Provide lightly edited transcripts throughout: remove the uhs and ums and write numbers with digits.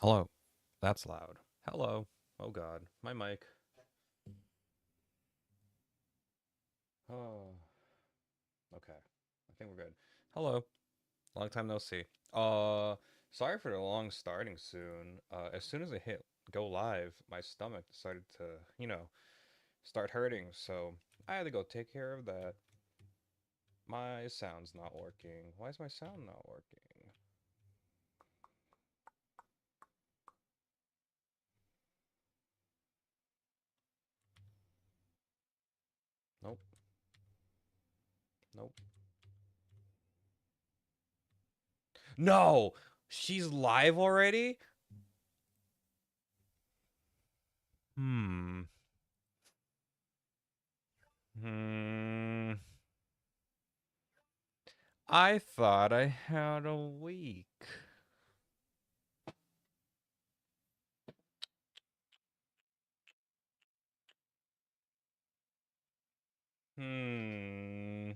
Hello. That's loud. Hello. Oh god. My mic. Oh. Okay. I think we're good. Hello. Long time no see. Uh Sorry for the long starting soon. As soon as I hit go live, my stomach decided to, start hurting, so I had to go take care of that. My sound's not working. Why is my sound not working? Nope. Nope. No! She's live already? Hmm. Hmm. I thought I had a week. Hmm.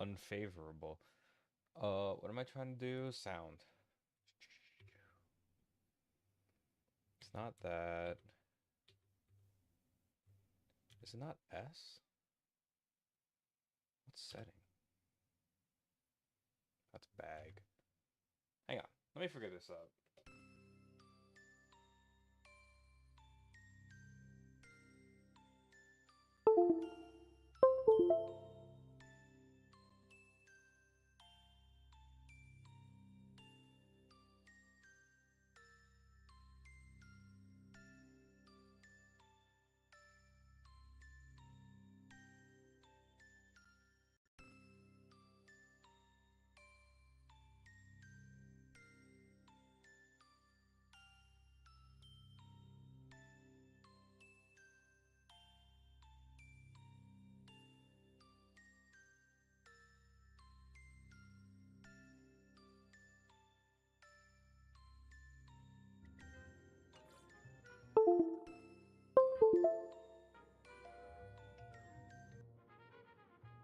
Unfavorable. What am I trying to do? Sound. It's not that. Is it not S? What setting? That's bag. Hang on. Let me figure this out.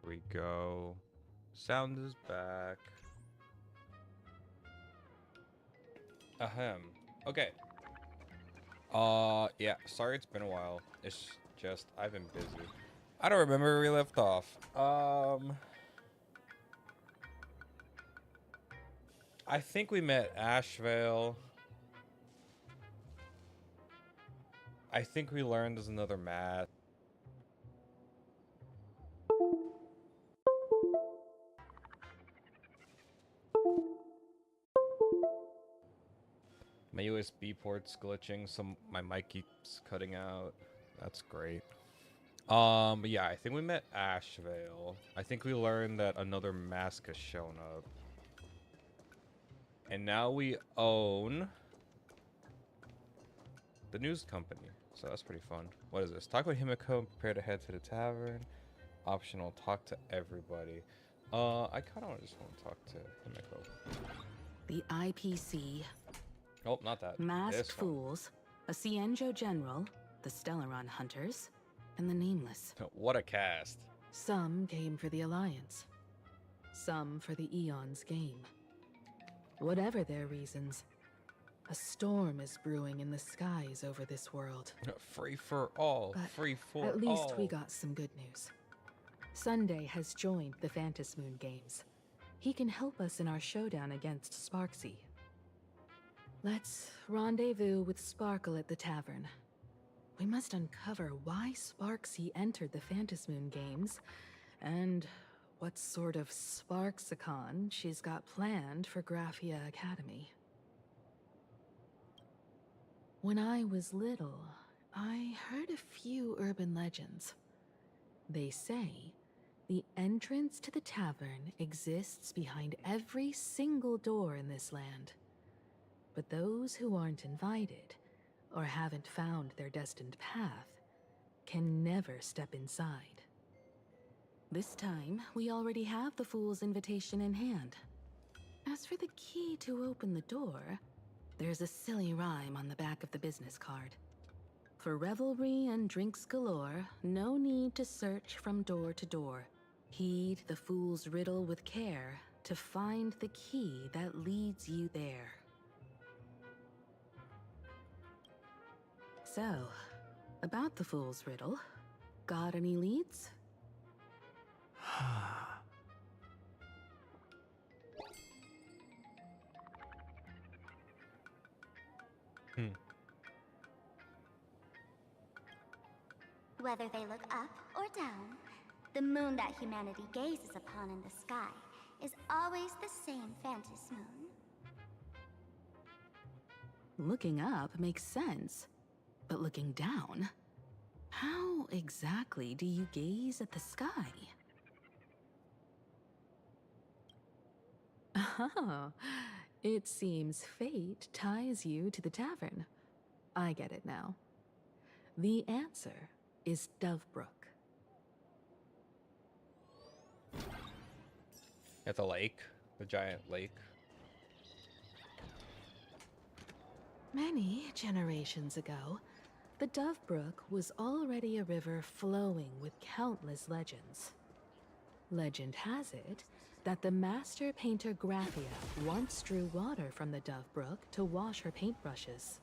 Here we go. Sound is back. Ahem. Okay. Yeah. Sorry, it's been a while. It's just I've been busy. I don't remember where we left off. I think we met Ashvale. I think we learned there's another math. My USB port's glitching, so my mic keeps cutting out. That's great. But yeah, I think we met Ashvale. I think we learned that another mask has shown up. And now we own the news company. So that's pretty fun. What is this? Talk with Himiko, prepare to head to the tavern. Optional, talk to everybody. I kind of just want to talk to Himiko. The IPC, Oh, not that. Masked This one. Fools, a Cienjo General, the Stellaron Hunters, and the Nameless. What a cast. Some came for the Alliance. Some for the Eon's game. Whatever their reasons, a storm is brewing in the skies over this world. Free for all. But Free for at least all. we got some good news. Sunday has joined the Phantasmoon Games. He can help us in our showdown against Sparksy. Let's rendezvous with Sparkle at the tavern. We must uncover why Sparksy entered the Phantasmoon Games, and what sort of Sparksicon she's got planned for Graphia Academy. When I was little, I heard a few urban legends. They say the entrance to the tavern exists behind every single door in this land. But those who aren't invited, or haven't found their destined path, can never step inside. This time, we already have the Fool's invitation in hand. As for the key to open the door, there's a silly rhyme on the back of the business card. For revelry and drinks galore, no need to search from door to door. Heed the fool's riddle with care to find the key that leads you there. So, about the fool's riddle, got any leads? Whether they look up or down, the moon that humanity gazes upon in the sky is always the same Phantus moon. Looking up makes sense, but looking down? How exactly do you gaze at the sky? Oh, it seems fate ties you to the tavern. I get it now. The answer is Dovebrook. At the lake, the giant lake. Many generations ago, the Dovebrook was already a river flowing with countless legends. Legend has it that the master painter Graphia once drew water from the Dovebrook to wash her paintbrushes.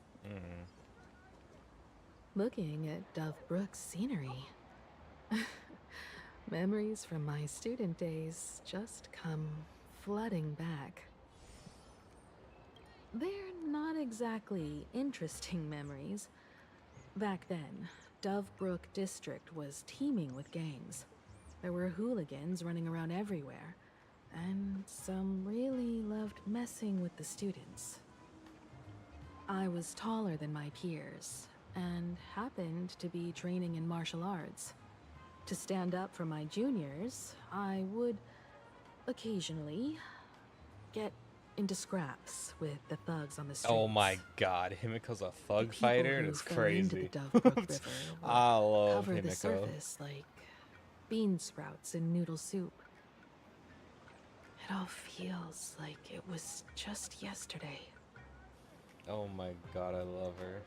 Looking at Dovebrook's scenery, memories from my student days just come flooding back. They're not exactly interesting memories. Back then, Dovebrook District was teeming with gangs. There were hooligans running around everywhere, and some really loved messing with the students. I was taller than my peers, and happened to be training in martial arts. To stand up for my juniors, I would occasionally get into scraps with the thugs on the streets. Oh my god, Himiko's a thug People fighter? who It's fell into crazy. the Dovebrook River would I love cover the Himiko. surface like bean sprouts in noodle soup. It all feels like it was just yesterday. Oh my god, I love her.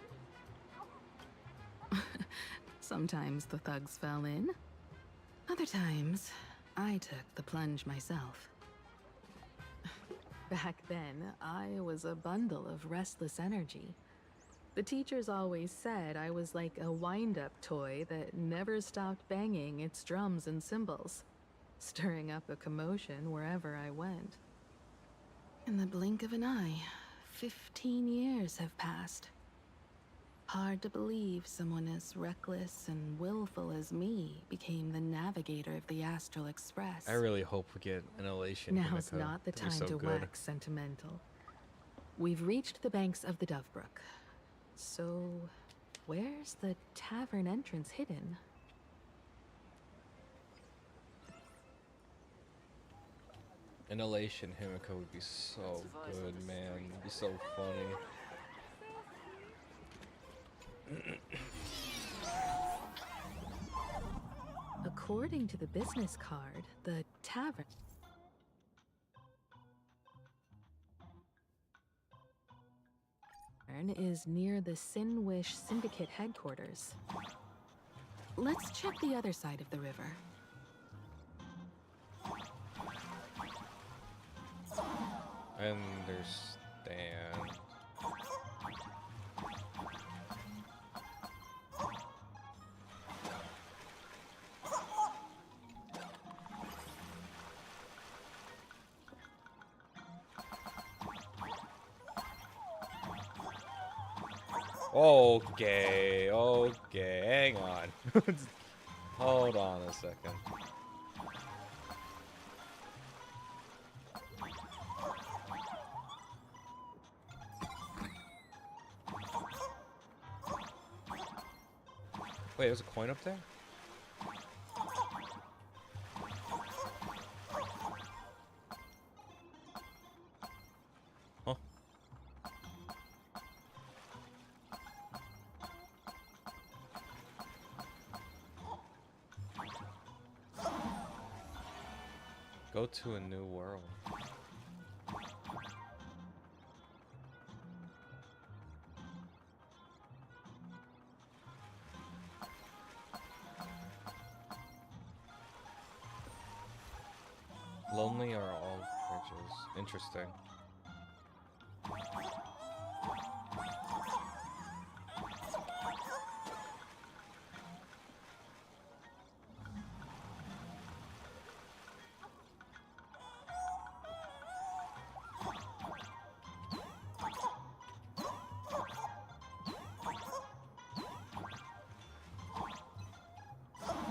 Sometimes the thugs fell in. Other times, I took the plunge myself. Back then, I was a bundle of restless energy. The teachers always said I was like a wind-up toy that never stopped banging its drums and cymbals, stirring up a commotion wherever I went. In the blink of an eye, 15 years have passed. Hard to believe someone as reckless and willful as me became the navigator of the Astral Express. I really hope we get an elation. Now's Himiko. not the That'd be time so to good. wax sentimental. We've reached the banks of the Dovebrook. So, where's the tavern entrance hidden? An elation Himiko would be so good, man. It'd be so funny. According to the business card, the tavern is near the Sinwish Syndicate headquarters. Let's check the other side of the river. Understand. Okay, hang on. Hold on a second. Wait, there's a coin up there? Huh? Go to a new world. are all bridges. Interesting.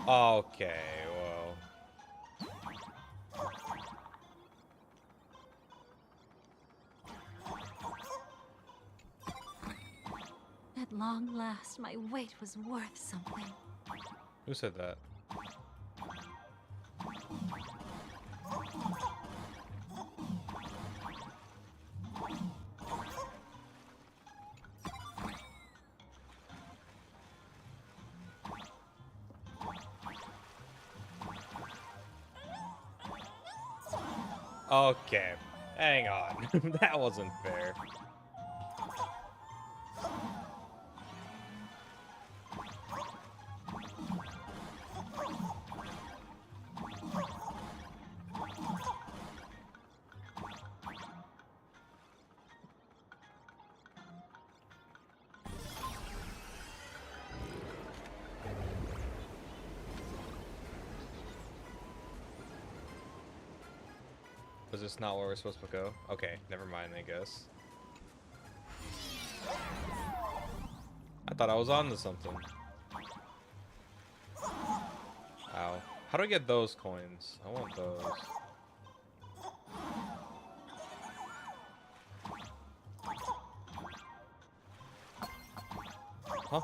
Okay, well. At long last, my wait was worth something. Who said that? Okay, hang on. That wasn't fair. Was this not where we're supposed to go? Okay, never mind, I guess. I thought I was on to something. Ow. How do I get those coins? I want those. Huh?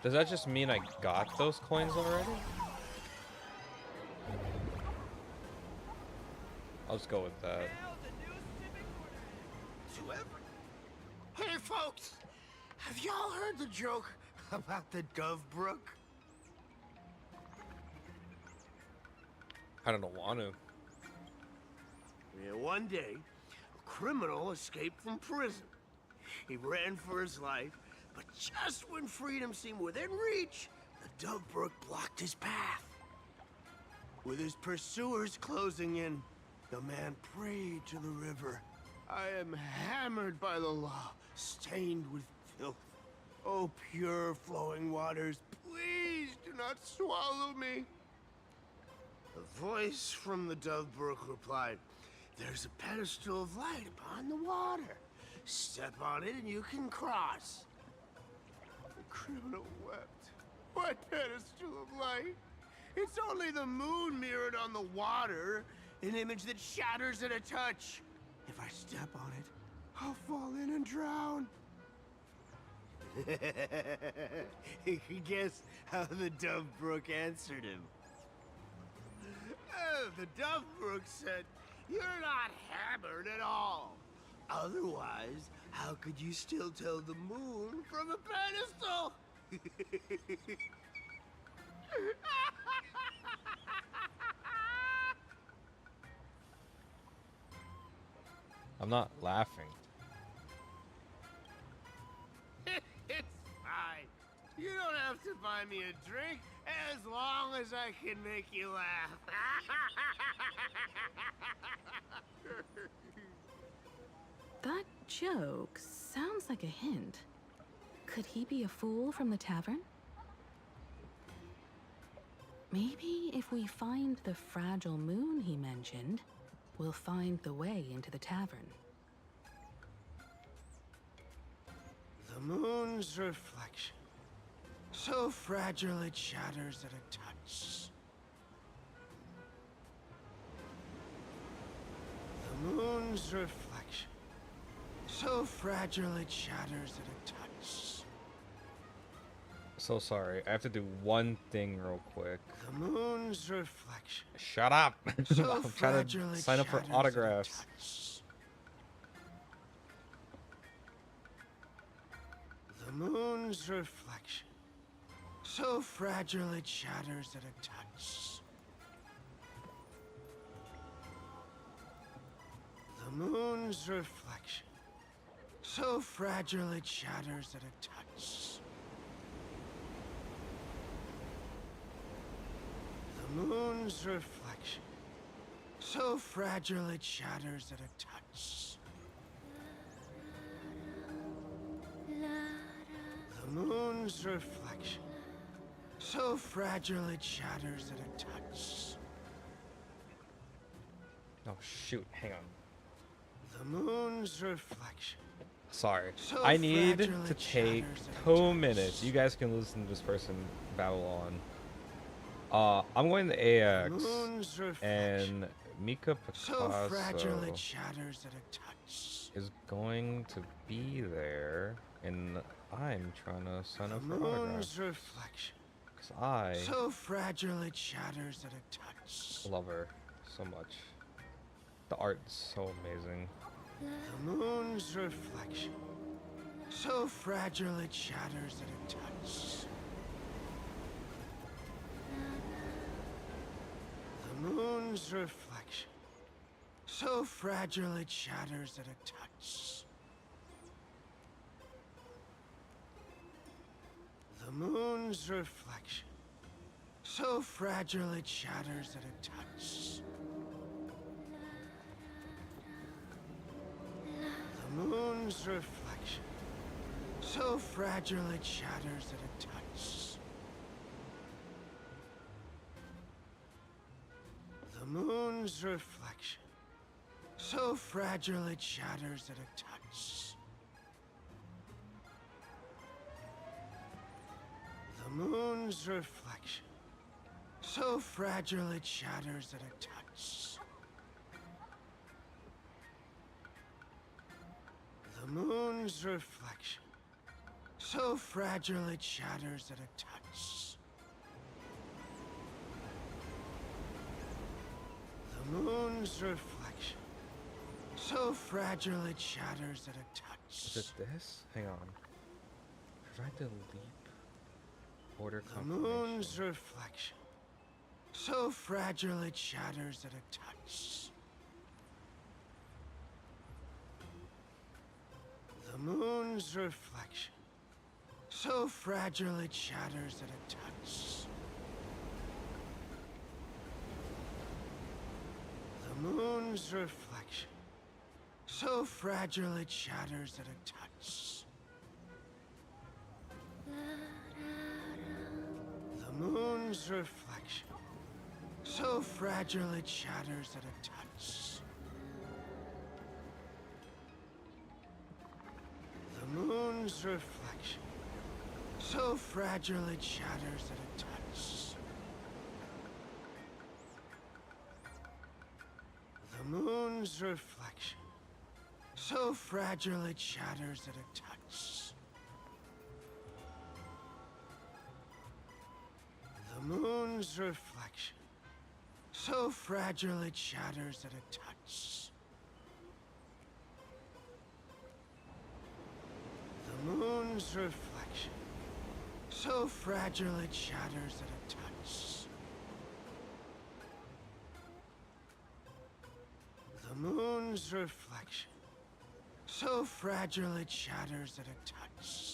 Does that just mean I got those coins already? I'll just go with that. Hey folks, have y'all heard the joke about the Dove Brook? I don't want to. Yeah, one day, a criminal escaped from prison. He ran for his life, but just when freedom seemed within reach, the Dove Brook blocked his path. With his pursuers closing in, the man prayed to the river. I am hammered by the law, stained with filth. Oh, pure flowing waters, please do not swallow me. A voice from the Dove Brook replied, "There's a pedestal of light upon the water. Step on it and you can cross." The criminal wept. What pedestal of light? It's only the moon mirrored on the water, an image that shatters at a touch. If I step on it, I'll fall in and drown. Guess how the Dove Brook answered him. The Dove Brook said, "You're not hammered at all. Otherwise, how could you still tell the moon from a pedestal?" I'm not laughing. It's fine. You don't have to buy me a drink as long as I can make you laugh. That joke sounds like a hint. Could he be a fool from the tavern? Maybe if we find the fragile moon he mentioned, we'll find the way into the tavern. The moon's reflection, so fragile it shatters at a touch. The moon's reflection, so fragile it shatters at a touch. So sorry. I have to do one thing real quick. The moon's reflection. Shut up! So I'm trying to sign up for autographs. The moon's reflection, so fragile it shatters at a touch. The moon's reflection, So fragile it shatters at a touch. The moon's reflection. So fragile it shatters at a touch. The moon's reflection. So fragile it shatters at a touch. Oh shoot, hang on. The moon's reflection. Sorry. So I need fragile to it take shatters at a 2 touch. minutes. You guys can listen to this person babble on. I'm going to AX The moon's reflection. and Mika So fragile Picasso it shatters at a touch. is going to be there, and I'm trying to sign up The for autographs. moon's reflection. Because I So fragile it shatters at a touch. love her so much. The art's so amazing. The moon's reflection. So fragile it shatters at a touch. The moon's reflection. So fragile it shatters at a touch. The moon's reflection. So fragile it shatters at a touch. The moon's reflection. So fragile it shatters at a touch. The moon's reflection. So fragile it shatters at a touch. The moon's reflection. So fragile it shatters at a touch. The moon's reflection. So fragile it shatters at a touch. The moon's reflection. So fragile it shatters at a touch. Is it this? Hang on. Provide the leap order The confirmation. moon's reflection. So fragile it shatters at a touch. The moon's reflection. So fragile it shatters at a touch. The moon's reflection. So fragile it shatters at a touch. The moon's reflection. So fragile it shatters at a touch. The moon's reflection. So fragile it shatters at a touch. The moon's reflection. So fragile it shatters at a touch. The moon's reflection. So fragile it shatters at a touch. The moon's reflection. So fragile it shatters at a touch. The moon's reflection. So fragile it shatters at a touch.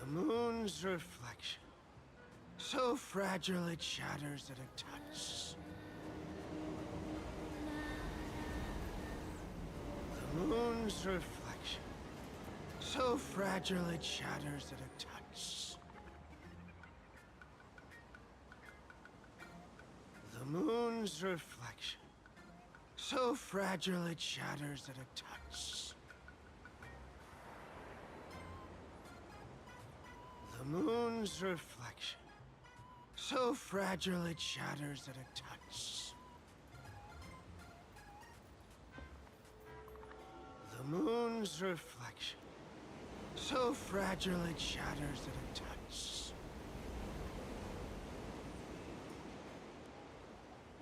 The moon's reflection. So fragile it shatters at a touch. The moon's reflection. So fragile it shatters at a touch. The moon's reflection. So fragile it shatters at a touch. The moon's reflection. So fragile it shatters at a touch. The moon's reflection. So fragile it shatters at a touch.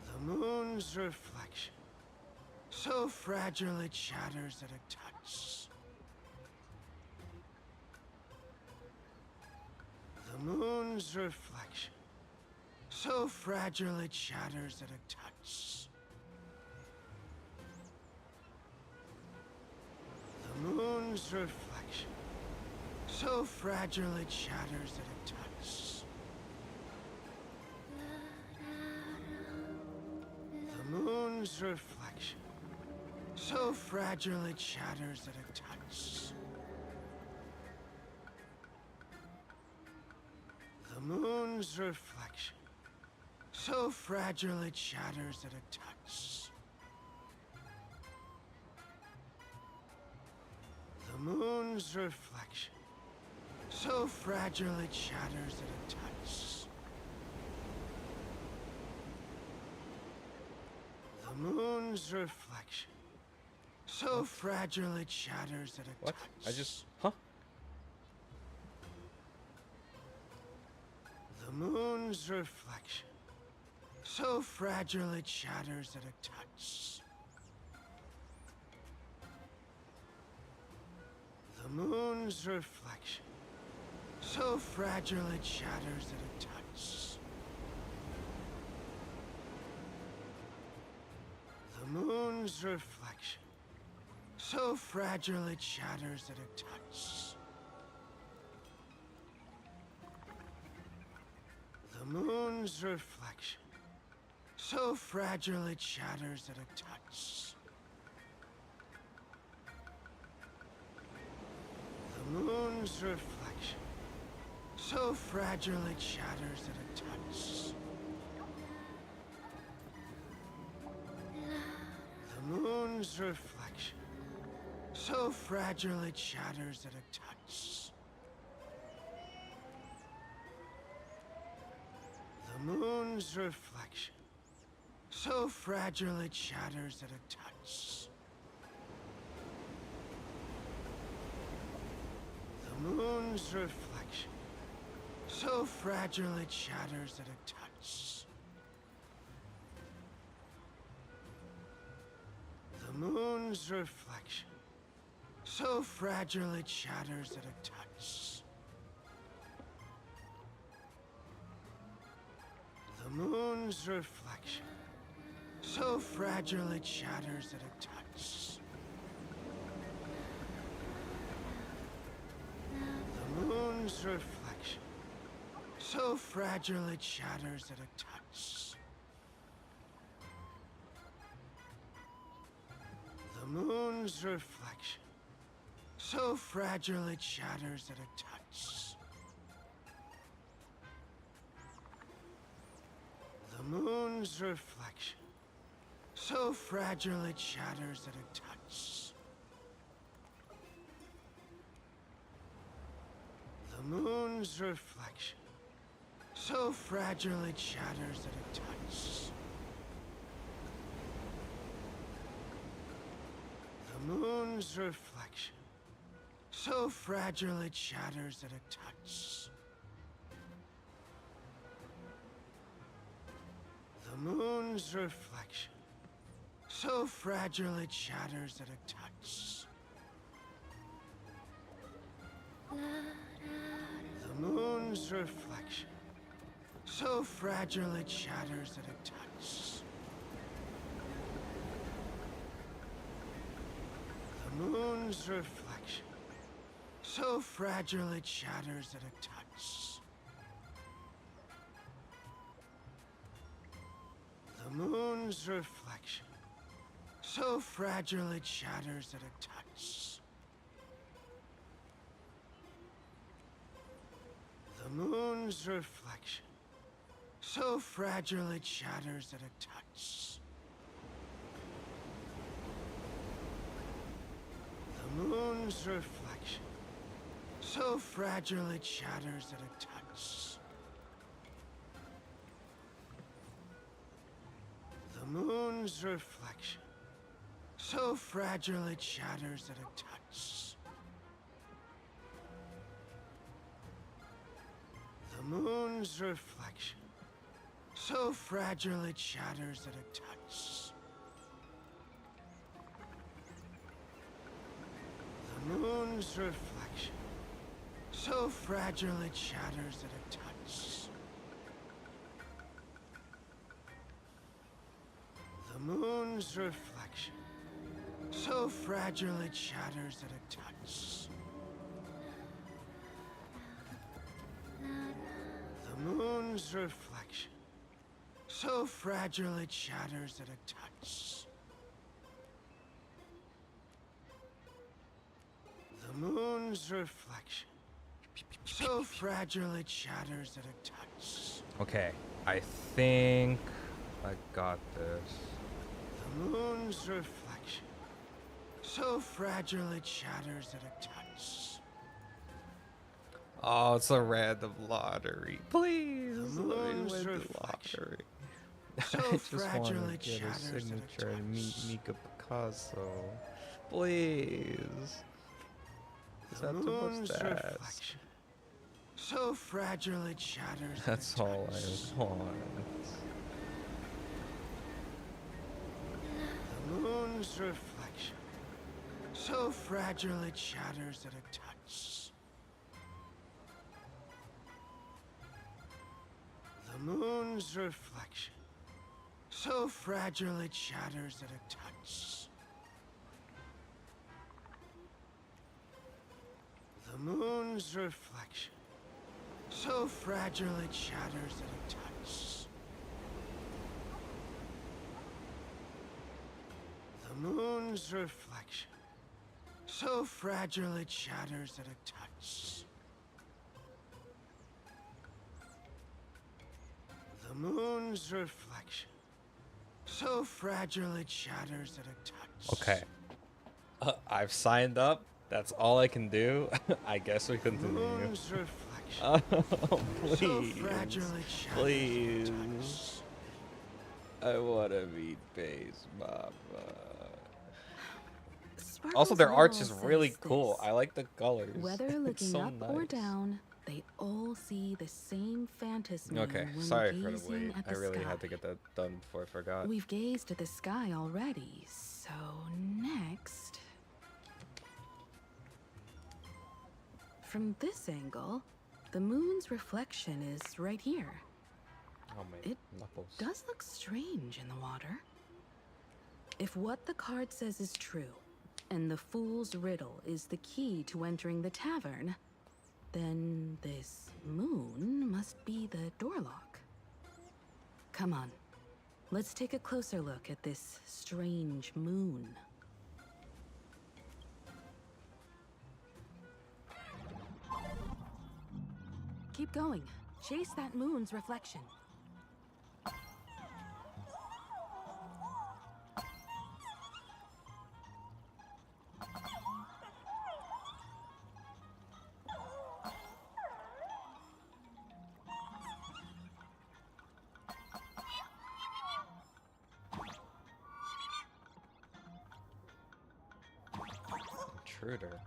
The moon's reflection. So fragile it shatters at a touch. The moon's reflection. So fragile it shatters at a touch. moon's reflection. So fragile it shatters at a touch. The moon's reflection. So fragile it shatters at a touch. The moon's reflection. So fragile it shatters at a touch. The moon's reflection. So fragile it shatters at a touch. The moon's reflection. So fragile it shatters at a What? touch. I just... Huh? The moon's reflection. So fragile it shatters at a touch. The moon's reflection. So fragile it shatters at a touch. The moon's reflection. So fragile it shatters at a touch. The moon's reflection. So fragile it shatters at a touch. The moon's reflection. So fragile it shatters at a touch. The moon's reflection. So fragile it shatters at a touch. The moon's reflection. So fragile it shatters at a touch. The moon's reflection. So fragile it shatters at a touch. The moon's reflection. So fragile it shatters at a touch. The moon's reflection. So fragile it shatters at a touch. The moon's reflection. So fragile it shatters at a touch. The moon's reflection. So fragile it shatters at a touch. The moon's reflection. So fragile it shatters at a touch. The moon's reflection. So fragile it shatters at a touch. The moon's reflection. So fragile it shatters at a touch. The moon's reflection. So fragile it shatters at a touch. The moon's reflection. So fragile it shatters at a touch. The moon's reflection. So fragile it shatters at a touch. The moon's reflection. So fragile it shatters at a touch. The moon's reflection. So fragile it shatters at a touch. The moon's reflection. So fragile it shatters at a touch. The moon's reflection. So fragile it shatters at a touch. The moon's reflection. So fragile it shatters at a touch. The moon's reflection. So fragile it shatters at a touch. The moon's reflection. So fragile it shatters at a touch. The moon's reflection. So fragile it shatters at a touch. The moon's reflection. So fragile it shatters at a touch. Okay, I think I got this. The moon's reflection. So fragile it shatters at a touch. Oh, it's a random lottery. Please, The let me moon's win the reflection. lottery. So I just fragile want it to get a shatters at a signature and meet touch. Mika Picasso. Please. Is The that too much moon's to ask? reflection. So fragile it shatters at a That's all touch. I want. The moon's reflection. So fragile it shatters at a touch. The moon's reflection. So fragile it shatters at a touch. The moon's reflection. So fragile it shatters at a touch. The moon's reflection. So fragile it shatters at a touch. The moon's reflection. So fragile it shatters at a touch. Okay. I've signed up. That's all I can do. I guess we The continue. moon's reflection. Oh, So please. fragile it shatters Please. at a touch. I want to meet Base Mama. Sparkle's Also, their art's riddle just really says cool. this. I like the colors. Whether It's looking so up or nice. down, they all see the same phantasm Okay, when sorry for the gazing wait. at I the really sky. had to get that done before I forgot. We've gazed at the sky already, so next... From this angle, the moon's reflection is right here. Oh my It knuckles. does look strange in the water. If what the card says is true, and the fool's riddle is the key to entering the tavern, then this moon must be the door lock. Come on, let's take a closer look at this strange moon. Keep going. Chase that moon's reflection. Intruder.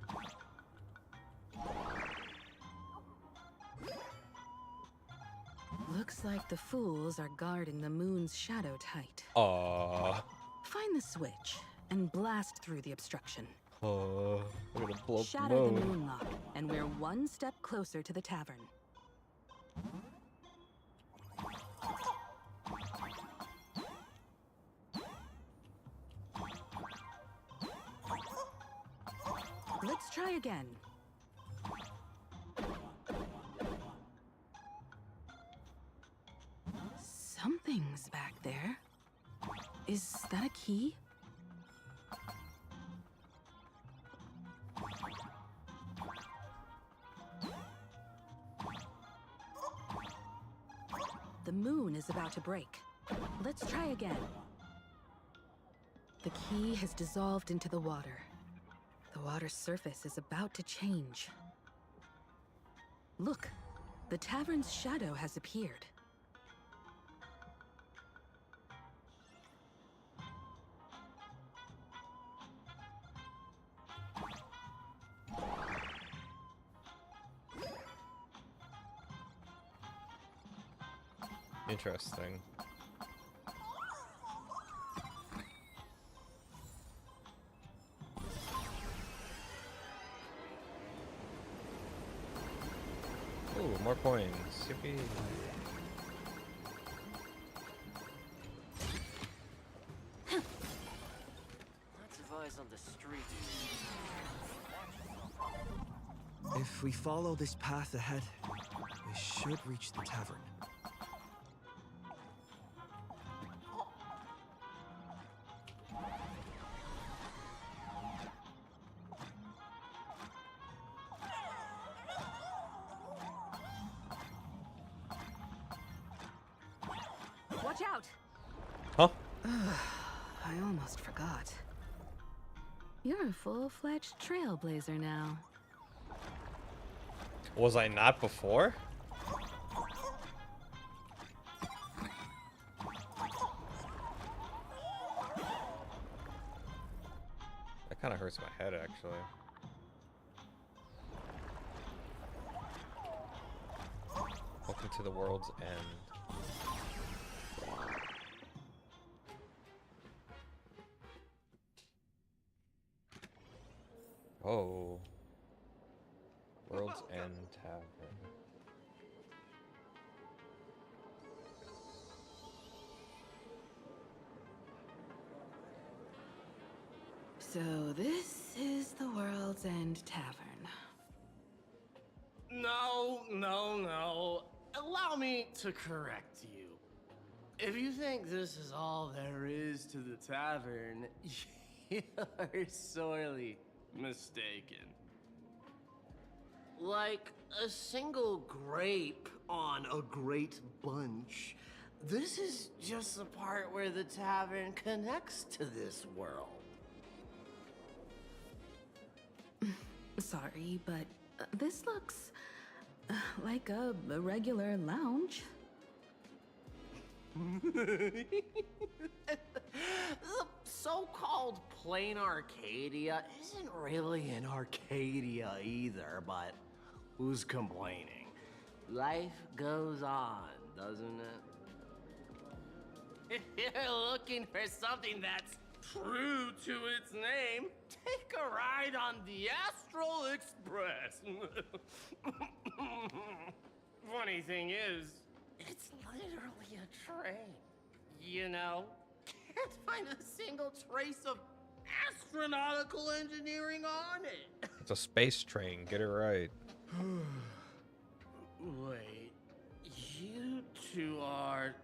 Looks like the fools are guarding the moon's shadow tight. Find the switch and blast through the obstruction. I'm gonna blow up the Shatter the moon. moon lock, and we're one step closer to the tavern. Let's try again. Something's back there. Is that a key? The moon is about to break. Let's try again. The key has dissolved into the water. The water's surface is about to change. Look, the tavern's shadow has appeared. Interesting. Ooh, more coins. Yippee. Lots of eyes on the If we follow this path ahead, we should reach the tavern. Watch out! Huh? I almost forgot. You're a full-fledged trailblazer now. Was I not before? That kind of hurts my head, actually. Welcome to the world's end. Oh. World's End Tavern. So this is the World's End Tavern. No. Allow me to correct you. If you think this is all there is to the tavern, you're sorely mistaken. Like a single grape on a great bunch, this is just the part where the tavern connects to this world. Sorry, but this looks like a regular lounge. The so-called plain Arcadia isn't really an Arcadia either, but who's complaining? Life goes on, doesn't it? If you're looking for something that's true to its name, take a ride on the Astral Express. Funny thing is, it's literally a train. You know, can't find a single trace of astronautical engineering on it. It's a space train, get it right. Wait, you two are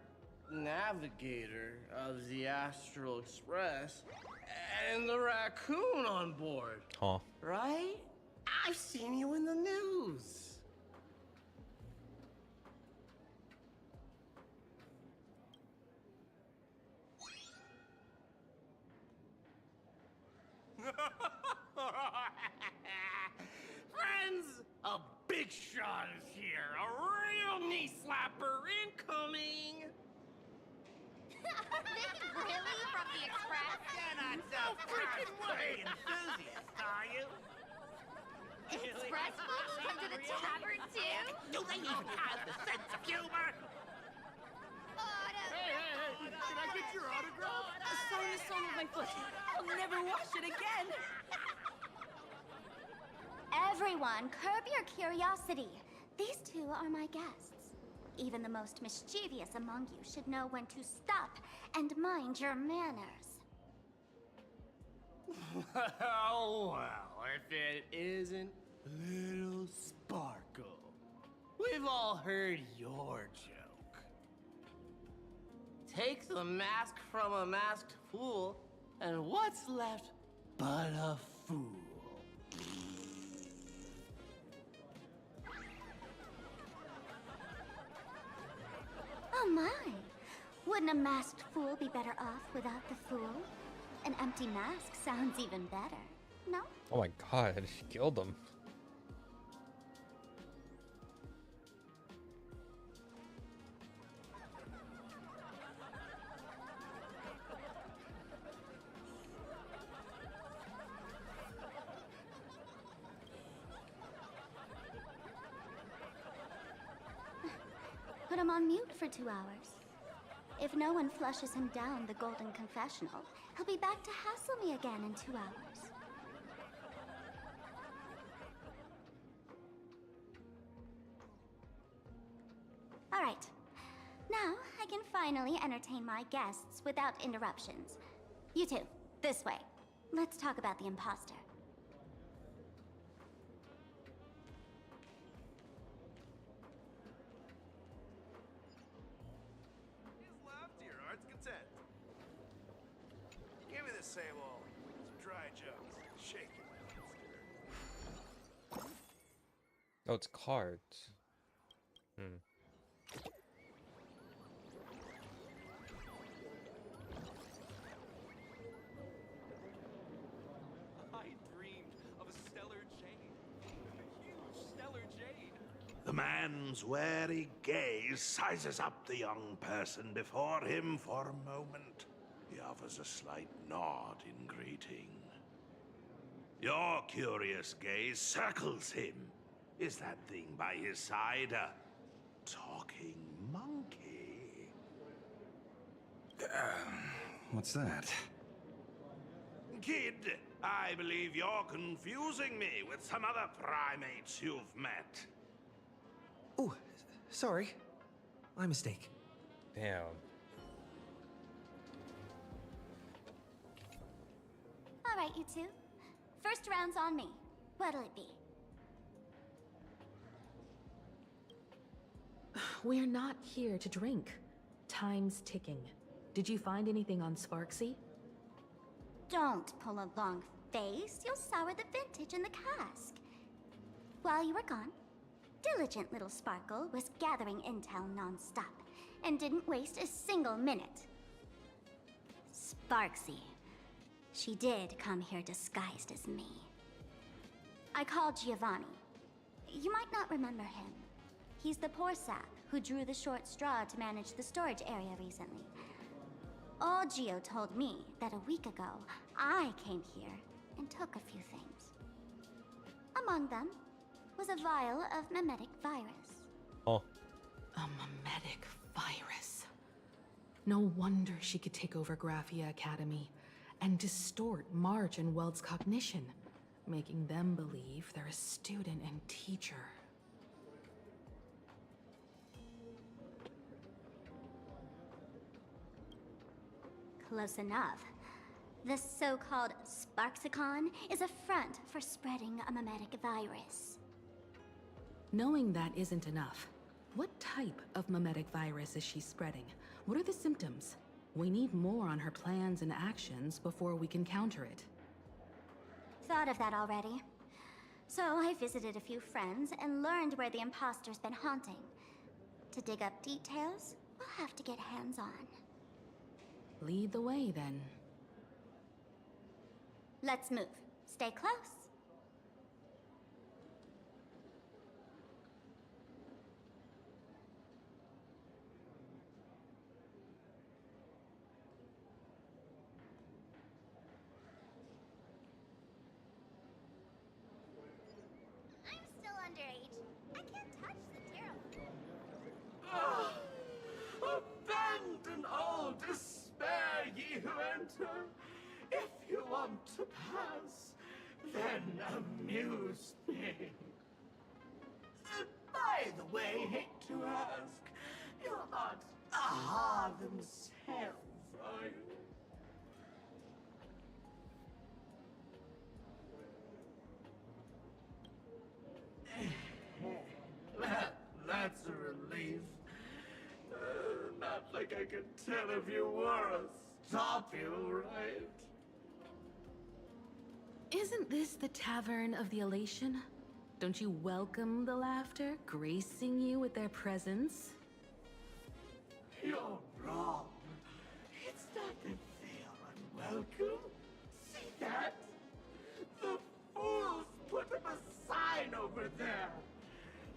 navigator of the Astral Express and the raccoon on board, Huh. right? I've seen you in the news. Friends, a big shot is here. A real knee slapper incoming. Really? From the Express? You're not so freaking way enthusiast, are you? Express folks come to the tavern too? Do they even have the sense of humor? Hey, can I get your autograph? Sign the sole of my foot. I'll never wash it again. Everyone, curb your curiosity. These two are my guests. Even the most mischievous among you should know when to stop and mind your manners. Oh, well, if it isn't Little Sparkle. We've all heard your joke. Take the mask from a masked fool, and what's left but a fool? Oh my! Wouldn't a masked fool be better off without the fool? An empty mask sounds even better, no? Oh my god, she killed him. Put him on mute for 2 hours. If no one flushes him down the golden confessional, he'll be back to hassle me again in 2 hours. All right. Now I can finally entertain my guests without interruptions. You two, this way. Let's talk about the imposter. He's left to your heart's content. Give me the same old. Some dry jokes. Shake it. Oh, it's cards. Hmm. I dreamed of a stellar jade. A huge stellar jade. The man's wary gaze sizes up the young person before him for a moment. He offers a slight nod in greeting. Your curious gaze circles him. Is that thing by his side a talking monkey? What's that? Kid, I believe you're confusing me with some other primates you've met. Oh, sorry. My mistake. Damn. All right, you two. First round's on me. What'll it be? We're not here to drink. Time's ticking. Did you find anything on Sparksy? Don't pull a long face. You'll sour the vintage in the cask. While you were gone, diligent little Sparkle was gathering intel non-stop and didn't waste a single minute. Sparksy. She did come here disguised as me. I called Giovanni. You might not remember him. He's the poor sap who drew the short straw to manage the storage area recently. Old Gio told me that a week ago, I came here and took a few things. Among them was a vial of mimetic virus. Oh. A mimetic virus. No wonder she could take over Graphia Academy and distort March and Weld's cognition, making them believe they're a student and teacher. Close enough. The so-called Sparksicon is a front for spreading a mimetic virus. Knowing that isn't enough. What type of mimetic virus is she spreading? What are the symptoms? We need more on her plans and actions before we can counter it. Thought of that already. So I visited a few friends and learned where the imposter's been haunting. To dig up details, we'll have to get hands-on. Lead the way, then. Let's move. Stay close. I'm still underage. I can't touch the tarot. Abandon all despair, ye who enter. If you want to pass, then amuse me. By the way, hate to ask, you're not aha themselves, are you? That's a relief. Not like I could tell if you were or stop you, right? Isn't this the Tavern of the Elation? Don't you welcome the laughter, gracing you with their presence? You're wrong. It's not that they are unwelcome. See that? The fools put up a sign over there.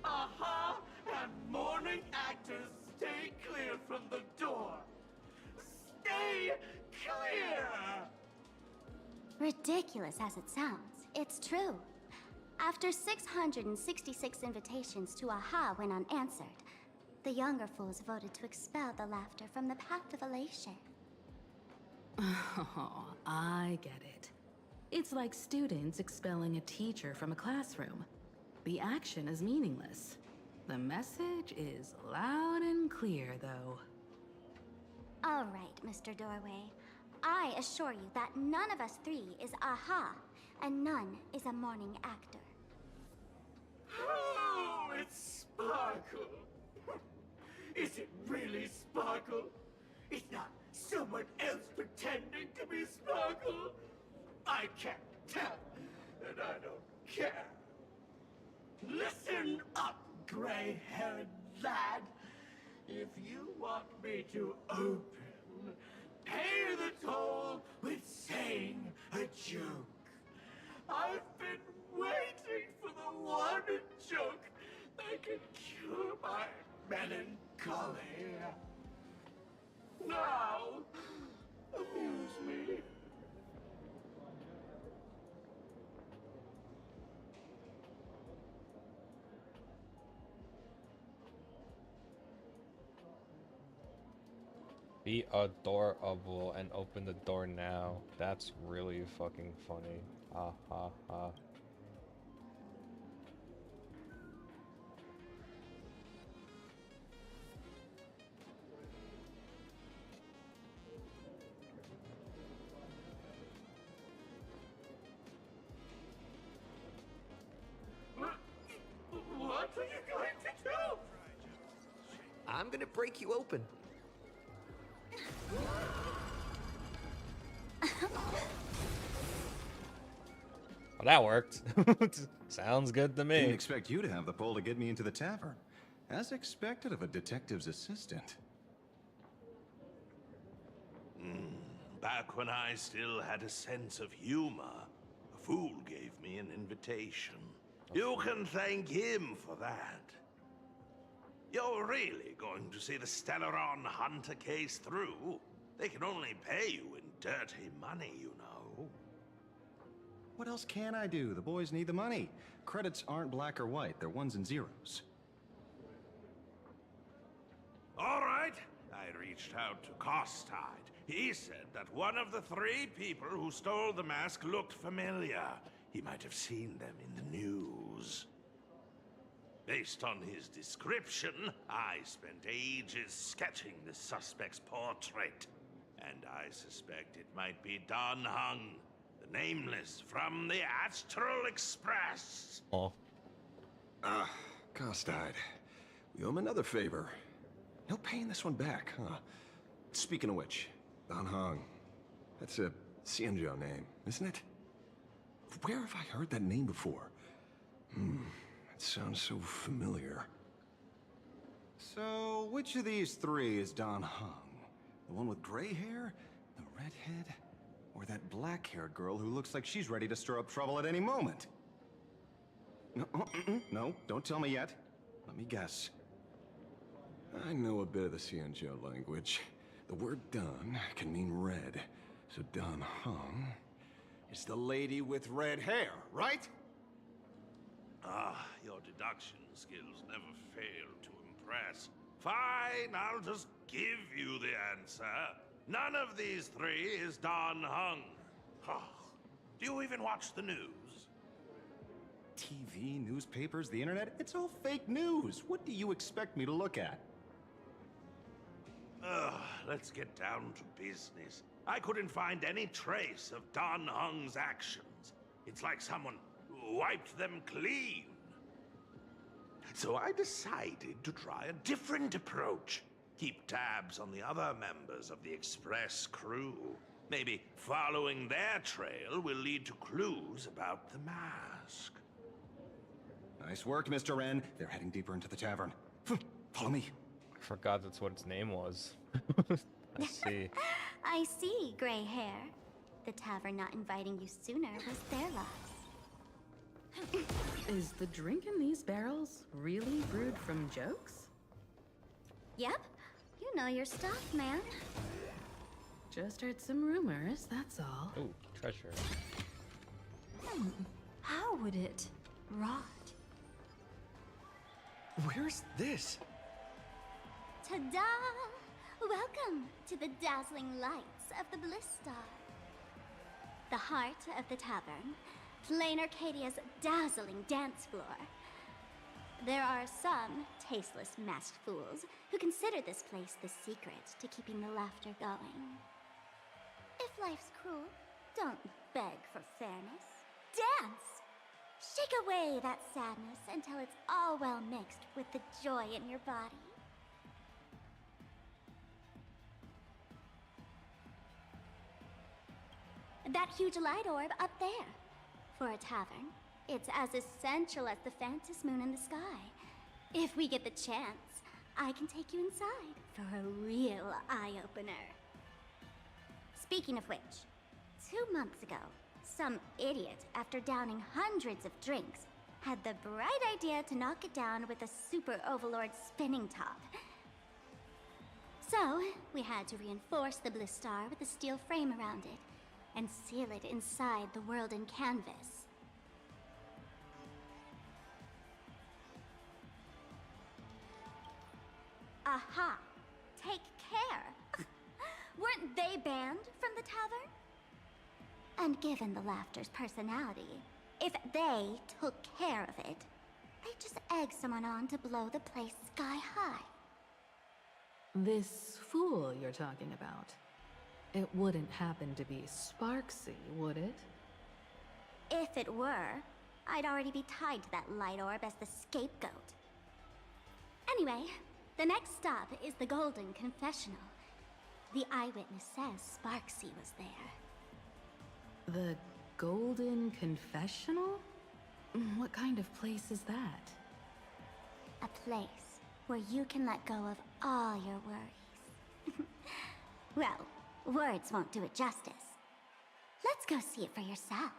Aha! And mourning actors, stay clear from the door. Stay clear! Ridiculous as it sounds, it's true. After 666 invitations to AHA went unanswered, the younger fools voted to expel the laughter from the path of elation. Oh, I get it. It's like students expelling a teacher from a classroom. The action is meaningless. The message is loud and clear, though. All right, Mr. Doorway. I assure you that none of us three is aha, and none is a morning actor. Oh, it's Sparkle. Is it really Sparkle? It's not someone else pretending to be Sparkle. I can't tell, and I don't care. Listen up, gray-haired lad. If you want me to open, pay the toll with saying a joke. I've been waiting for the one joke that can cure my melancholy. Now, amuse me. Be adorable and open the door now. That's really fucking funny. Ha ha ha. What are you going to do? I'm gonna break you open. Well, that worked. Sounds good to Didn't me. expect you to have the pull to get me into the tavern. As expected of a detective's assistant. Back when I still had a sense of humor, a fool gave me an invitation. You can thank him for that. You're really going to see the Stellaron Hunter case through? They can only pay you in dirty money, you know. What else can I do? The boys need the money. Credits aren't black or white, they're ones and zeros. All right. I reached out to Costide. He said that one of the 3 people who stole the mask looked familiar. He might have seen them in the news. Based on his description, I spent ages sketching the suspect's portrait. And I suspect it might be Don Hung, the nameless from the Astral Express. Oh. Costide. We owe him another favor. No paying this one back, huh? Speaking of which, Don Hong. That's a Xianzhou name, isn't it? Where have I heard that name before? It sounds so familiar. So, which of these 3 is Don Hong? The one with gray hair? The redhead? Or that black-haired girl who looks like she's ready to stir up trouble at any moment? No, no, don't tell me yet. Let me guess. I know a bit of the Xianzhou language. The word Don can mean red, so Don Hong is the lady with red hair, right? Your deduction skills never fail to impress. Fine, I'll just give you the answer. None of these 3 is Don Hung. Do you even watch the news? TV, newspapers, the internet, it's all fake news. What do you expect me to look at? Let's get down to business. I couldn't find any trace of Don Hung's actions. It's like someone wiped them clean. So I decided to try a different approach. Keep tabs on the other members of the Express crew. Maybe following their trail will lead to clues about the mask. Nice work, Mr. Wren. They're heading deeper into the tavern. Follow me. I forgot that's what its name was. I see. I see, gray hair. The tavern not inviting you sooner was their loss. Is the drink in these barrels really brewed from jokes? Yep, you know your stuff, man. Just heard some rumors, that's all. Ooh, treasure. How would it rot? Where's this? Ta-da! Welcome to the dazzling lights of the Bliss Star. The heart of the tavern, Plain Arcadia's dazzling dance floor. There are some tasteless masked fools who consider this place the secret to keeping the laughter going. If life's cruel, don't beg for fairness. Dance! Shake away that sadness until it's all well mixed with the joy in your body. That huge light orb up there. For a tavern, it's as essential as the Phantom moon in the sky. If we get the chance, I can take you inside for a real eye-opener. Speaking of which, 2 months ago, some idiot, after downing hundreds of drinks, had the bright idea to knock it down with a super overlord spinning top. So, we had to reinforce the blue star with a steel frame around it, and seal it inside the world in canvas. Aha! Take care! Weren't they banned from the tavern? And given the Laughter's personality, if they took care of it, they'd just egg someone on to blow the place sky high. This fool you're talking about. It wouldn't happen to be Sparksy, would it? If it were, I'd already be tied to that light orb as the scapegoat. Anyway, the next stop is the Golden Confessional. The eyewitness says Sparksy was there. The Golden Confessional? What kind of place is that? A place where you can let go of all your worries. Well, words won't do it justice. Let's go see it for yourself.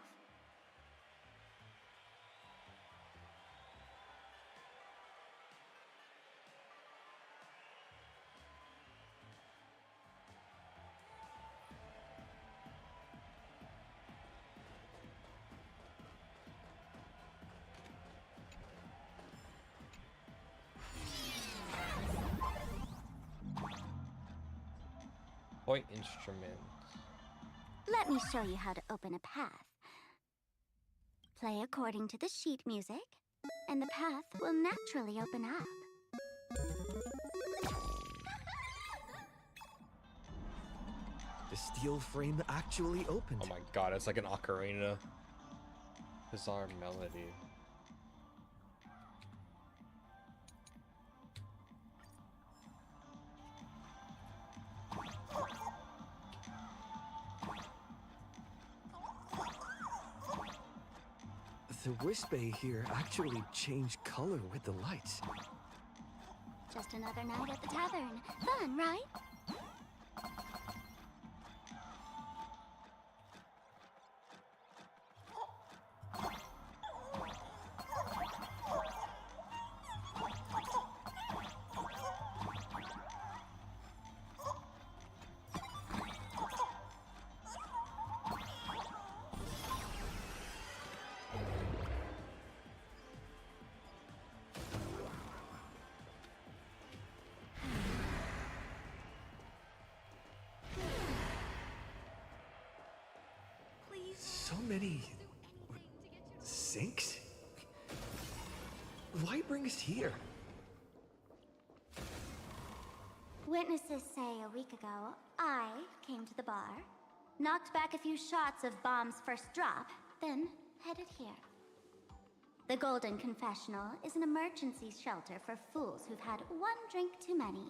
Point instrument. Let me show you how to open a path. Play according to the sheet music, and the path will naturally open up. The steel frame actually opened. Oh my god, it's like an ocarina. Bizarre melody. The Wisp-Bay here actually changed color with the lights. Just another night at the tavern. Fun, right? So many sinks? Why bring us here? Witnesses say a week ago, I came to the bar, knocked back a few shots of Bomb's first drop, then headed here. The Golden Confessional is an emergency shelter for fools who've had one drink too many.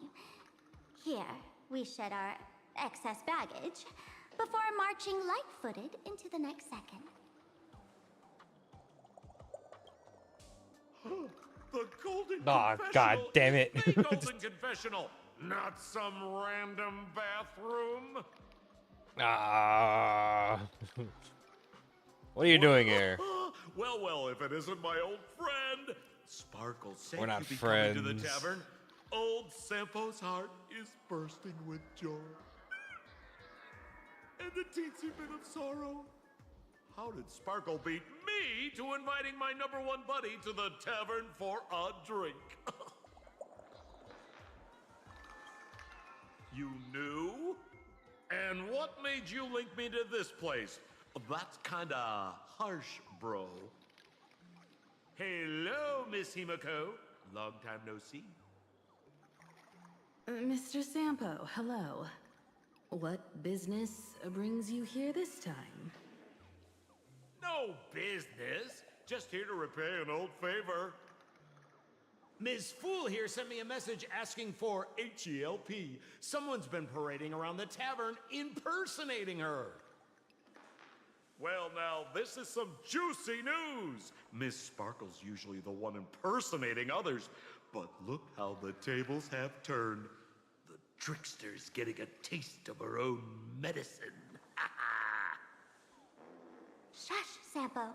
Here, we shed our excess baggage before marching light-footed into the next second. The Golden Aw, Confessional. god damn it. is the Golden Confessional, not some random bathroom. Ah. What are you doing here? Well, if it isn't my old friend, Sparkle said We're not you'd be coming to the friends. tavern. Old Sampo's heart is bursting with joy. And a teensy bit of sorrow. How did Sparkle beat me to inviting my #1 buddy to the tavern for a drink? You knew? And what made you link me to this place? That's kinda harsh, bro. Hello, Miss Himiko. Long time no see. Mr. Sampo, hello. What business brings you here this time? No business. Just here to repay an old favor. Ms. Fool here sent me a message asking for HELP. Someone's been parading around the tavern impersonating her. Well, now, this is some juicy news. Miss Sparkle's usually the one impersonating others, but look how the tables have turned. The trickster's getting a taste of her own medicine. Shush, Sampo.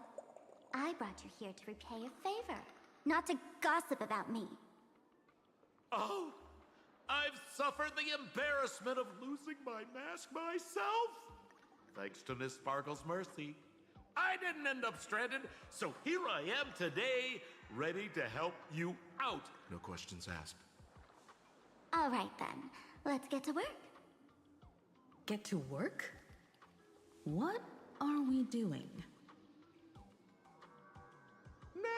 I brought you here to repay a favor, not to gossip about me. Oh, I've suffered the embarrassment of losing my mask myself. Thanks to Miss Sparkle's mercy, I didn't end up stranded, so here I am today, ready to help you out. No questions asked. All right then, let's get to work. Get to work? What are we doing?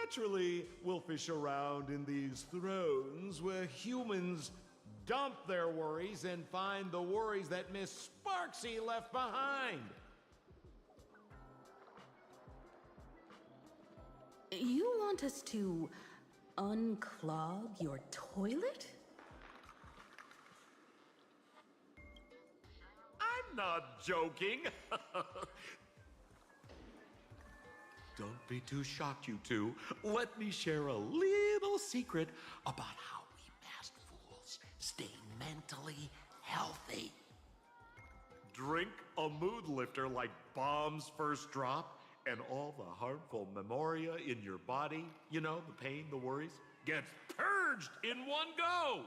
Naturally, we'll fish around in these thrones where humans dump their worries and find the worries that Miss Sparksy left behind. You want us to unclog your toilet? I'm not joking. Don't be too shocked, you two. Let me share a little secret about how we masked fools stay mentally healthy. Drink a mood lifter like Bomb's First Drop, and all the harmful memoria in your body, you know, the pain, the worries, gets purged in one go.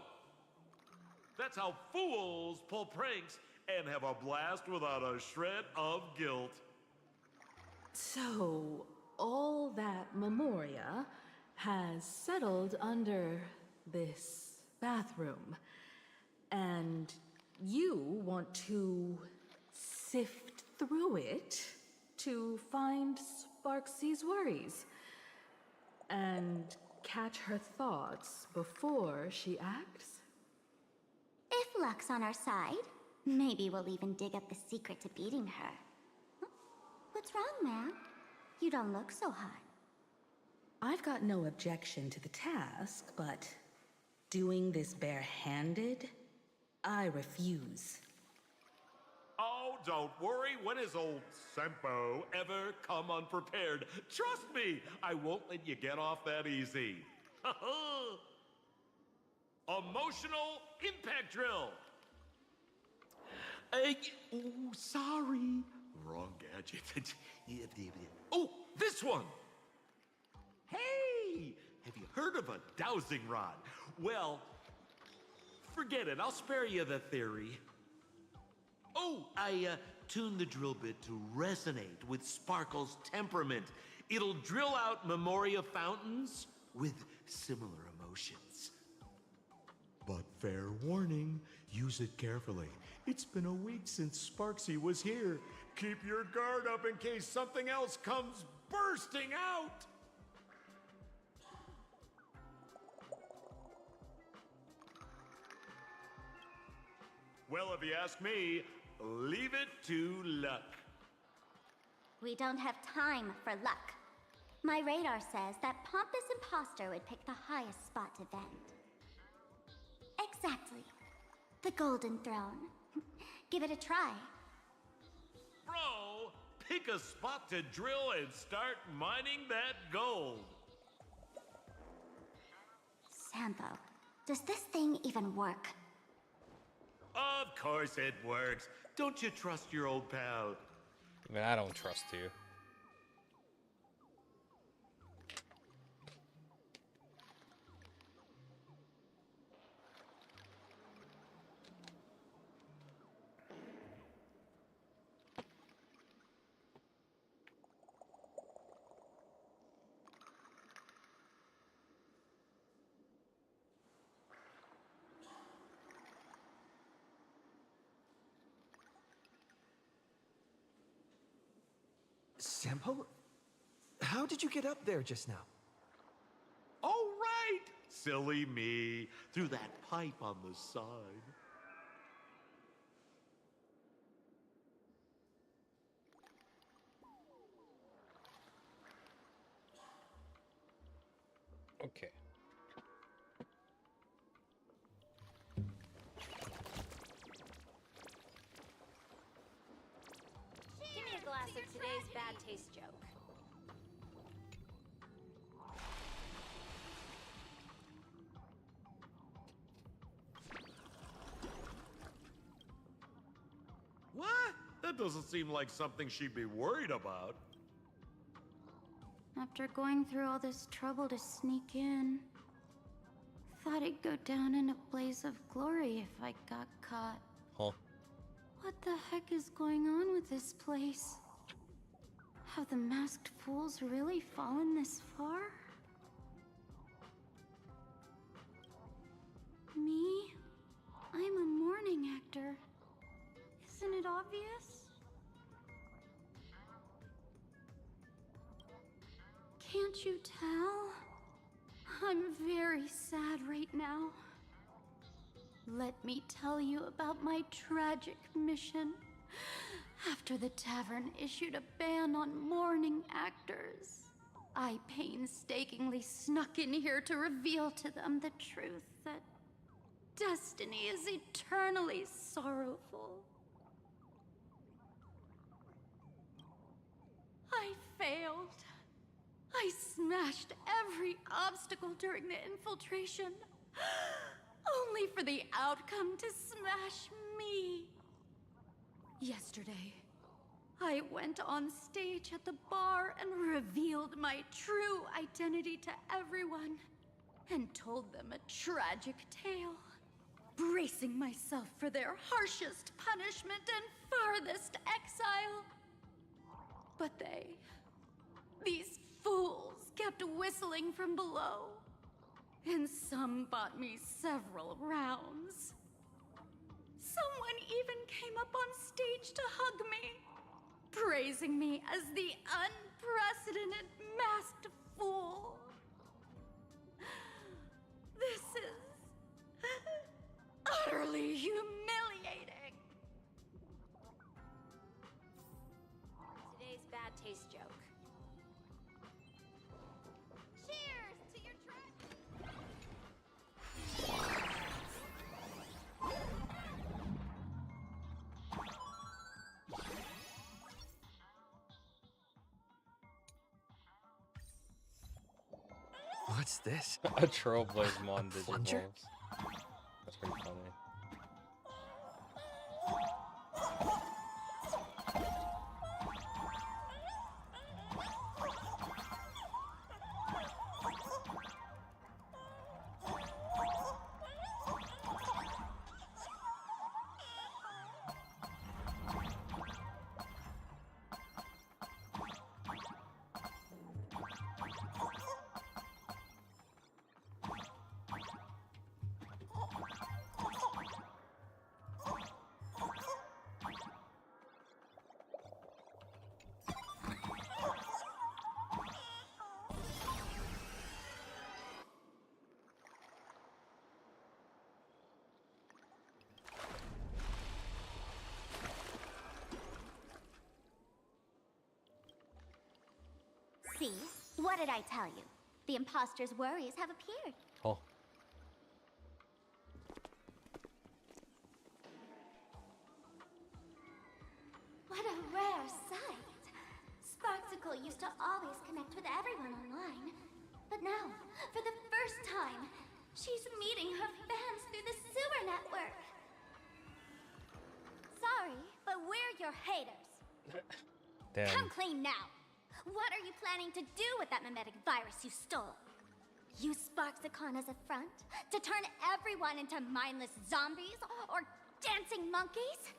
That's how fools pull pranks and have a blast without a shred of guilt. So, all that memoria has settled under this bathroom, and you want to sift through it to find Sparksy's worries and catch her thoughts before she acts? If luck's on our side, maybe we'll even dig up the secret to beating her. Huh? What's wrong, man? You don't look so hot. I've got no objection to the task, but doing this barehanded, I refuse. Oh, don't worry. When has old Sempo ever come unprepared? Trust me, I won't let you get off that easy. Emotional impact drill. Sorry. Wrong gadget. Oh, this one. Hey, have you heard of a dowsing rod? Well, forget it. I'll spare you the theory. Oh, I tuned the drill bit to resonate with Sparkle's temperament. It'll drill out memoria fountains with similar emotions. But fair warning, use it carefully. It's been a week since Sparksy was here. Keep your guard up in case something else comes bursting out. Well, if you ask me, leave it to luck. We don't have time for luck. My radar says that pompous imposter would pick the highest spot to vend. Exactly. The Golden Throne. Give it a try. Bro, pick a spot to drill and start mining that gold. Sampo, does this thing even work? Of course it works. Don't you trust your old pal? I mean, I don't trust you. Sampo? How did you get up there just now? Oh, right! Silly me. Through that pipe on the side. Okay. Give me a glass of today's bad taste joke. What? That doesn't seem like something she'd be worried about. After going through all this trouble to sneak in, thought I'd go down in a blaze of glory if I got caught. Huh. What the heck is going on with this place? Have the masked fools really fallen this far? Me? I'm a mourning actor. Isn't it obvious? Can't you tell? I'm very sad right now. Let me tell you about my tragic mission. After the tavern issued a ban on mourning actors, I painstakingly snuck in here to reveal to them the truth that destiny is eternally sorrowful. I failed. I smashed every obstacle during the infiltration, only for the outcome to smash me. Yesterday, I went on stage at the bar and revealed my true identity to everyone, and told them a tragic tale, bracing myself for their harshest punishment and farthest exile. But these fools kept whistling from below, and some bought me several rounds. Someone even came up on stage to hug me, praising me as the unprecedented masked fool. This is utterly humiliating. Today's bad taste joke. Cheers to your What's this? A Trailblaze Mon plunger? Digivolves. That's pretty funny. See? What did I tell you? The imposter's worries have appeared. Oh. What a rare sight. Sparksicle used to always connect with everyone online. But now, for the first time, she's meeting her fans through the sewer network. Sorry, but we're your haters. Damn. Come clean now. What are you planning to do with that mimetic virus you stole? Use Sparksicon as a front to turn everyone into mindless zombies or dancing monkeys?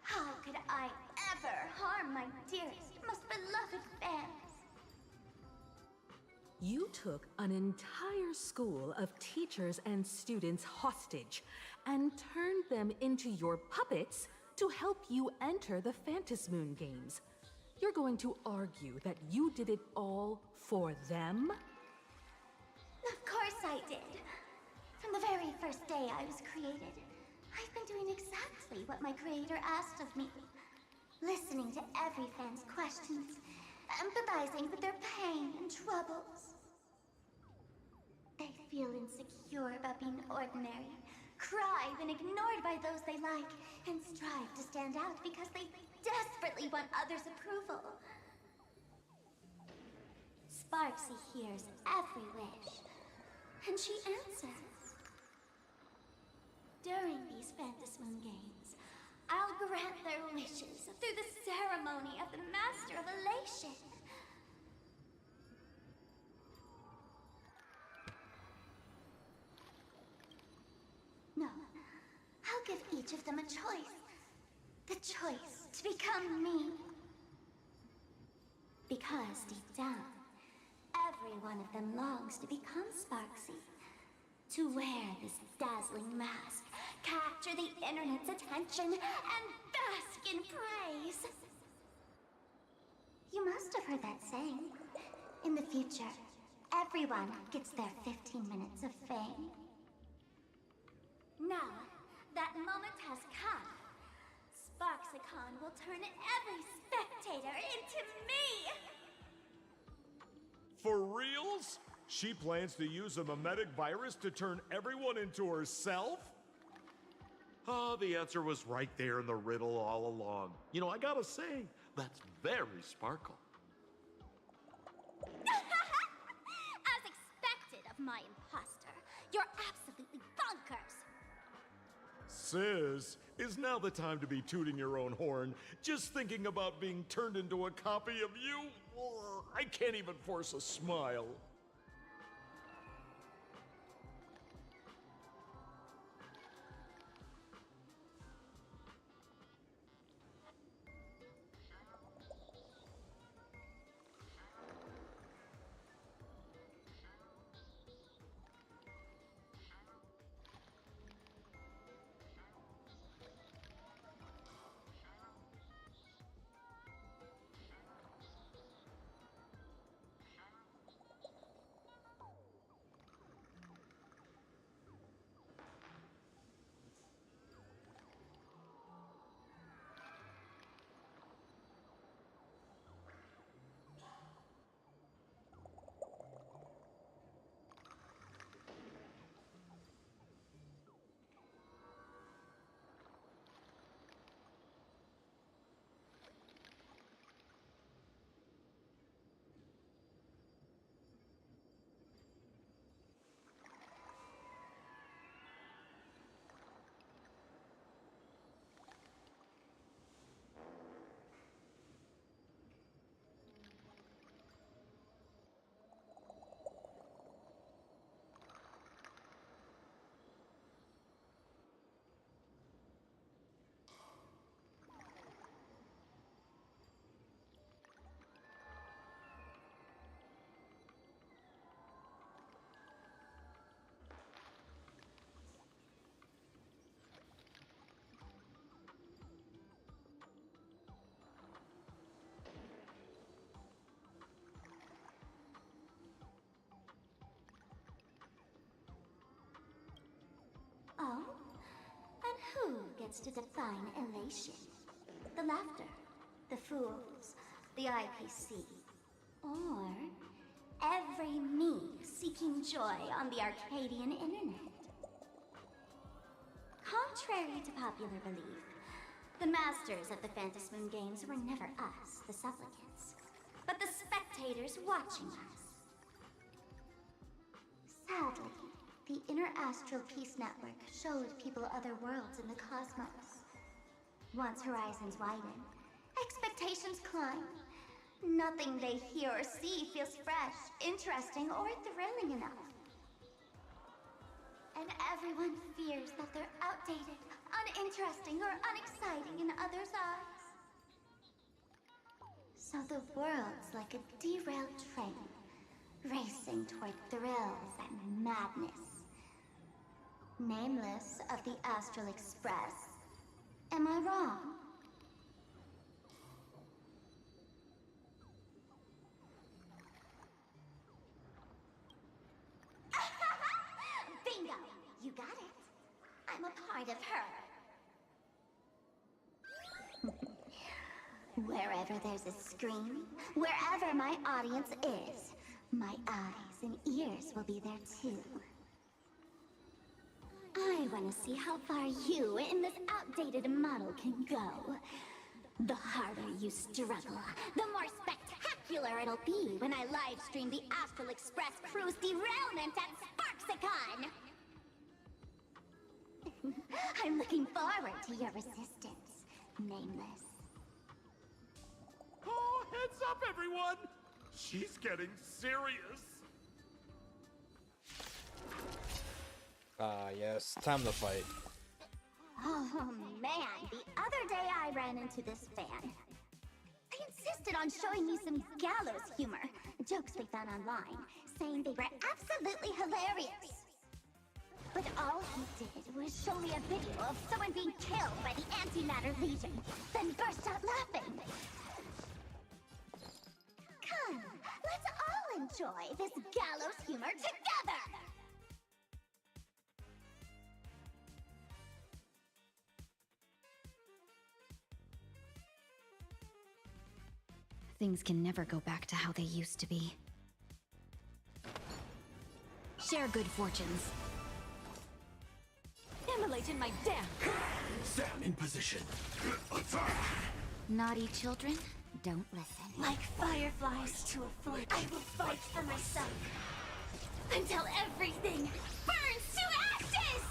How could I ever harm my dearest, most beloved fans? You took an entire school of teachers and students hostage and turned them into your puppets to help you enter the Phantasmoon games. You're going to argue that you did it all for them? Of course I did. From the very first day I was created, I've been doing exactly what my creator asked of me. Listening to every fan's questions, empathizing with their pain and troubles. feel insecure about being ordinary, cry when ignored by those they like, and strive to stand out because they desperately want others' approval. Sparksy hears every wish, and she answers. During these Phantasmoon games, I'll grant their wishes through the ceremony of the Master of Elation. No, I'll give each of them a choice. The choice to become me. Because deep down, every one of them longs to become Sparksy. To wear this dazzling mask, capture the internet's attention, and bask in praise. You must have heard that saying. In the future, everyone gets their 15 minutes of fame. Now, that moment has come. Sparksicon will turn every spectator into me! For reals? She plans to use a memetic virus to turn everyone into herself? Ah, the answer was right there in the riddle all along. You know, I gotta say, that's very Sparkle. As expected of my imposter, you're absolutely bonkers! Sis, is now the time to be tooting your own horn? Just thinking about being turned into a copy of you? Ugh, I can't even force a smile. Oh? And who gets to define elation? The laughter, the fools, the IPC, or every me seeking joy on the Arcadian internet? Contrary to popular belief, the masters of the Phantasmoon games were never us, the supplicants, but the spectators watching us. Sadly, the Inter-Astral Peace Network showed people other worlds in the cosmos. Once horizons widen, expectations climb. Nothing they hear or see feels fresh, interesting, or thrilling enough. And everyone fears that they're outdated, uninteresting, or unexciting in others' eyes. So the world's like a derailed train, racing toward thrills and madness. Nameless of the Astral Express. Am I wrong? Bingo! You got it. I'm a part of her. Wherever there's a screen, wherever my audience is, my eyes and ears will be there too. I want to see how far you in this outdated model can go. The harder you struggle, the more spectacular it'll be when I live stream the Astral Express cruise derailment at Sparksicon! I'm looking forward to your resistance, Nameless. Oh, heads up, everyone! She's getting serious. Ah, yes, time to fight. Oh man, the other day I ran into this fan. They insisted on showing me some gallows humor, jokes they found online, saying they were absolutely hilarious. But all he did was show me a video of someone being killed by the Antimatter Legion, then burst out laughing. Come, let's all enjoy this gallows humor together! Things can never go back to how they used to be. Share good fortunes. Immolated my dam! Stand in position. Naughty children, don't listen. Like fireflies to a flame, I will fight for myself until everything burns to ashes!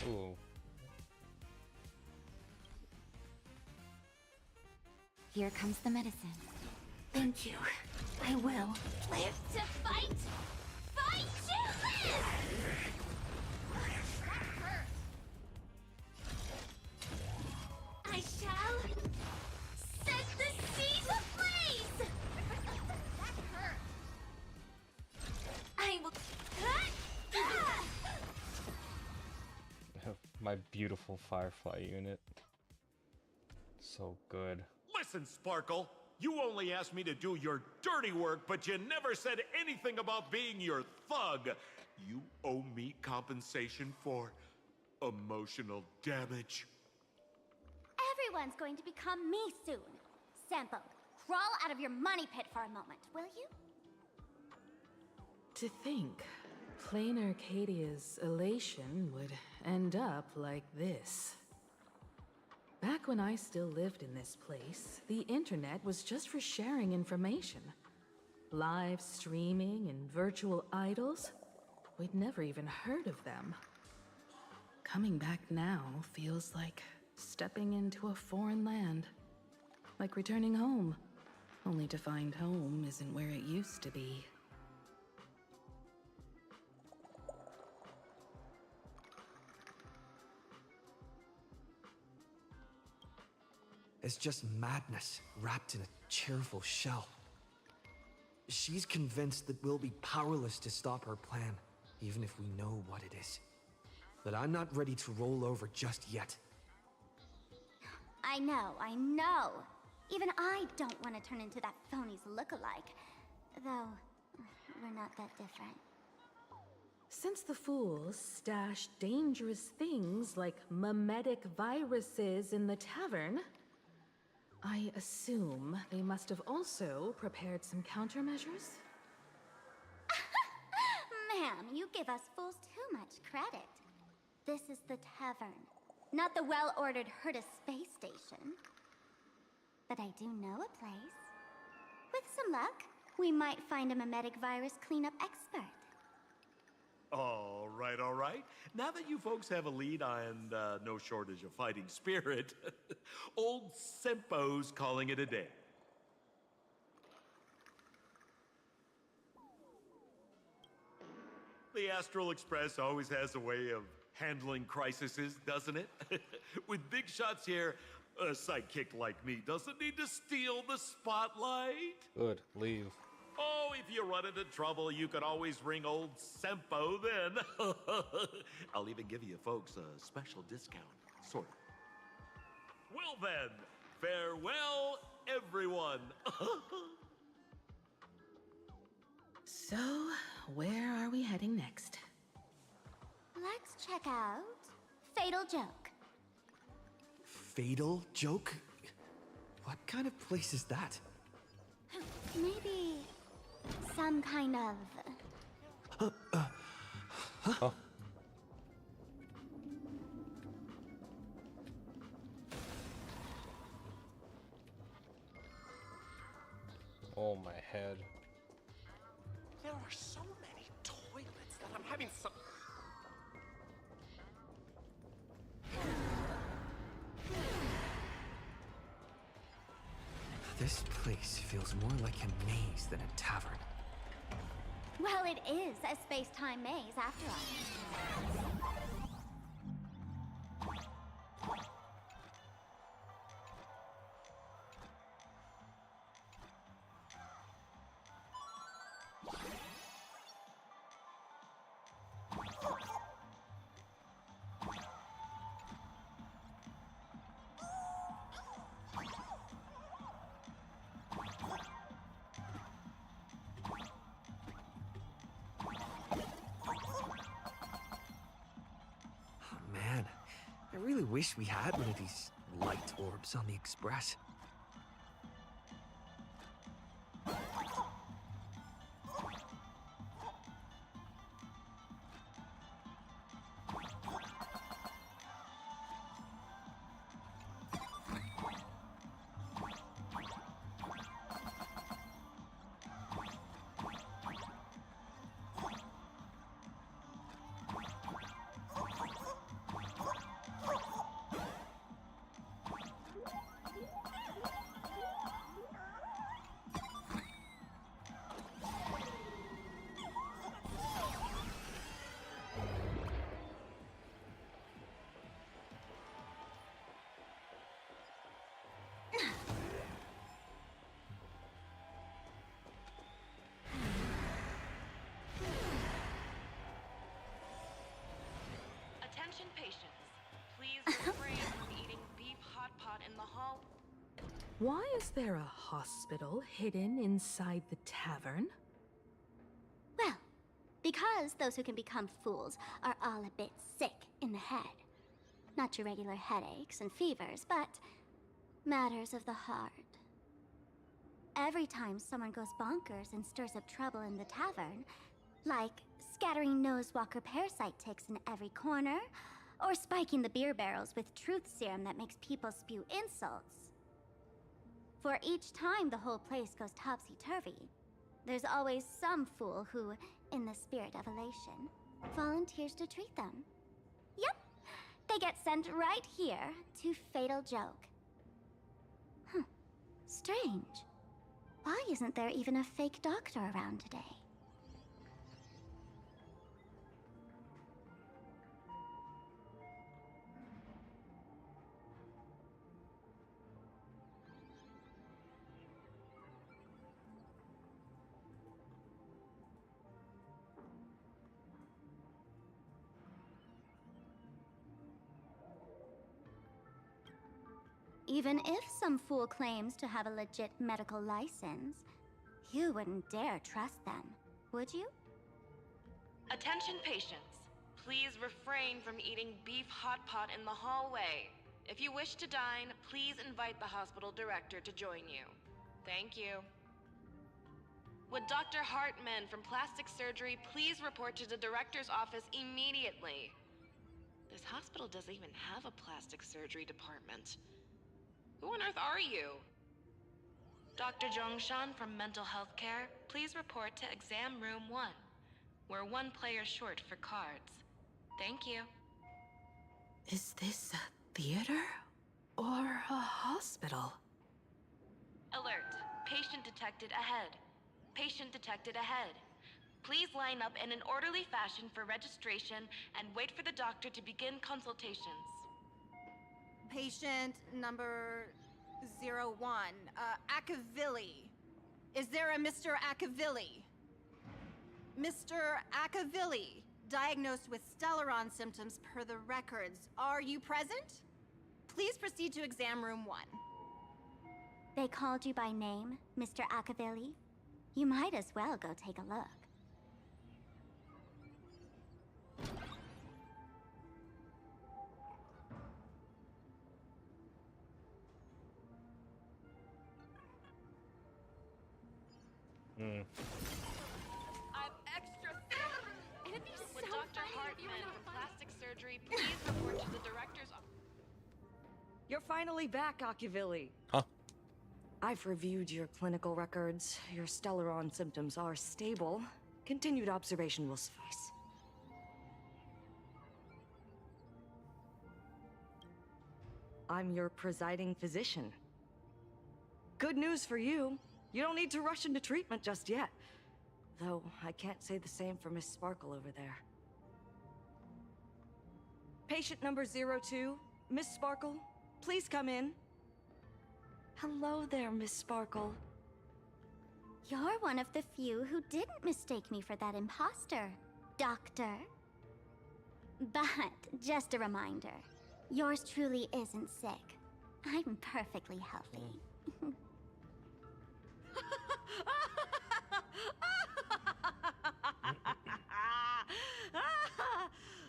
Ooh. Here comes the medicine. Thank you. I will. Live to fight! Fight to live! I shall set the seas ablaze! That hurt. I will My beautiful Firefly unit. So good. Listen, Sparkle. You only asked me to do your dirty work, but you never said anything about being your thug. You owe me compensation for emotional damage. Everyone's going to become me soon. Sampo, crawl out of your money pit for a moment, will you? To think, plain Arcadia's elation would end up like this. Back when I still lived in this place, the internet was just for sharing information. Live streaming and virtual idols, we'd never even heard of them. Coming back now feels like stepping into a foreign land. Like returning home, only to find home isn't where it used to be. It's just madness wrapped in a cheerful shell. She's convinced that we'll be powerless to stop her plan, even if we know what it is. But I'm not ready to roll over just yet. I know. Even I don't want to turn into that phony's lookalike. Though, we're not that different. Since the fools stashed dangerous things like memetic viruses in the tavern, I assume they must have also prepared some countermeasures? Ma'am, you give us fools too much credit. This is the tavern, not the well-ordered Herta space station. But I do know a place. With some luck, we might find a memetic virus cleanup expert. All right. Now that you folks have a lead and no shortage of fighting spirit, old Sempo's calling it a day. The Astral Express always has a way of handling crises, doesn't it? With big shots here, a sidekick like me doesn't need to steal the spotlight. Good, leave. Oh, if you run into trouble, you can always ring old Sempo then. I'll even give you folks a special discount, sort of. Well then, farewell, everyone. So, where are we heading next? Let's check out Fatal Joke. Fatal Joke? What kind of place is that? Maybe some kind of... Oh, my head. There are so many toilets that I'm having some. This place feels more like a maze than a tavern. Well, it is a space-time maze after all. Man, I really wish we had one of these light orbs on the Express. Attention patients, please refrain from eating beef hot pot in the hall. Why is there a hospital hidden inside the tavern? Well, because those who can become fools are all a bit sick in the head. Not your regular headaches and fevers, but matters of the heart. Every time someone goes bonkers and stirs up trouble in the tavern, like scattering nosewalker parasite ticks in every corner, or spiking the beer barrels with truth serum that makes people spew insults. For each time the whole place goes topsy-turvy, there's always some fool who, in the spirit of elation, volunteers to treat them. Yep, they get sent right here to Fatal Joke. Strange. Why isn't there even a fake doctor around today? Even if some fool claims to have a legit medical license, you wouldn't dare trust them, would you? Attention patients, please refrain from eating beef hot pot in the hallway. If you wish to dine, please invite the hospital director to join you. Thank you. Would Dr. Hartman from Plastic Surgery please report to the director's office immediately? This hospital doesn't even have a plastic surgery department. Who on earth are you? Dr. Zhongshan from Mental Health Care, please report to Exam Room 1. We're one player short for cards. Thank you. Is this a theater or a hospital? Alert. Patient detected ahead. Patient detected ahead. Please line up in an orderly fashion for registration and wait for the doctor to begin consultations. Patient number 01, Akavilli. Is there a Mr. Akavilli? Mr. Akavilli, diagnosed with Stellaron symptoms per the records. Are you present? Please proceed to exam room 1. They called you by name, Mr. Akavilli? You might as well go take a look. I'm extra. It'd be Would so Dr. Hartman from Plastic Surgery please report to the director's office? You're finally back, Akavilli. Huh? I've reviewed your clinical records. Your Stellaron symptoms are stable. Continued observation will suffice. I'm your presiding physician. Good news for you. You don't need to rush into treatment just yet. Though, I can't say the same for Miss Sparkle over there. Patient number 02, Miss Sparkle, please come in. Hello there, Miss Sparkle. You're one of the few who didn't mistake me for that imposter, Doctor. But, just a reminder, yours truly isn't sick. I'm perfectly healthy.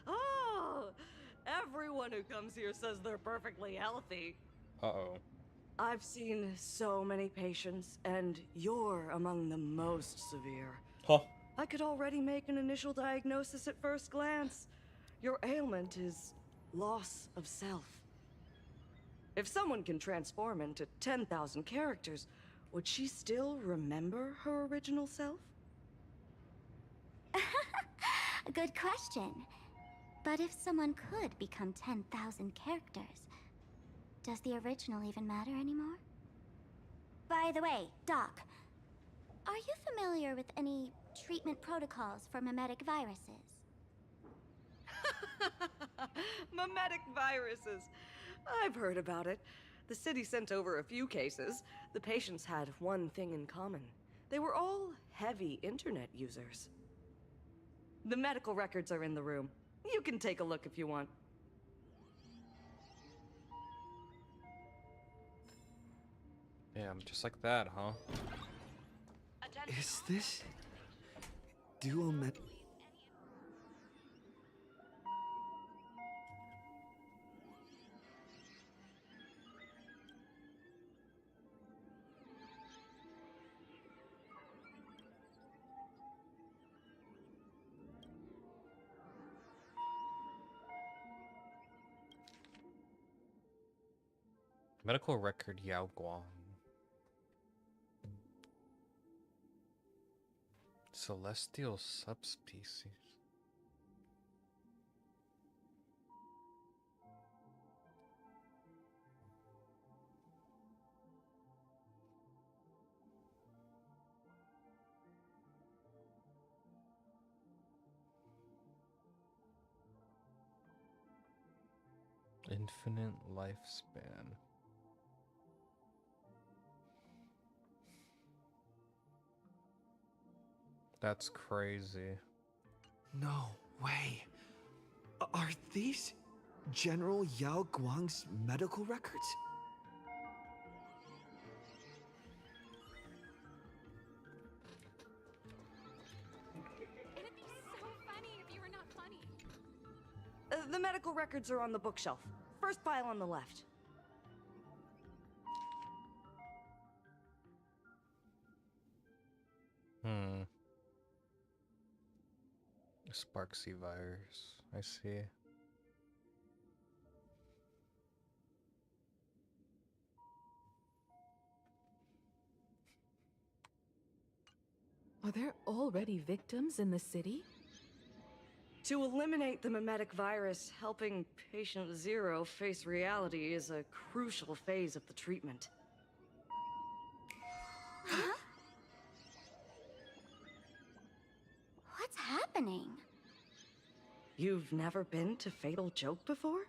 Oh, everyone who comes here says they're perfectly healthy. Uh-oh. I've seen so many patients, and you're among the most severe. Huh. I could already make an initial diagnosis at first glance. Your ailment is loss of self. If someone can transform into 10,000 characters, would she still remember her original self? Good question. But if someone could become 10,000 characters, does the original even matter anymore? By the way, Doc, are you familiar with any treatment protocols for mimetic viruses? Mimetic viruses. I've heard about it. The city sent over a few cases. The patients had one thing in common. They were all heavy internet users. The medical records are in the room. You can take a look if you want. Damn, just like that, huh? Is this dual med? Medical record Yao Guang. Celestial subspecies. Infinite lifespan. That's crazy. No way. Are these General Yao Guang's medical records? It'd be so funny if you were not funny. The medical records are on the bookshelf. First pile on the left. Sparksy virus. I see. Are there already victims in the city? To eliminate the mimetic virus, helping Patient Zero face reality is a crucial phase of the treatment. Huh? What's happening? You've never been to Fatal Joke before?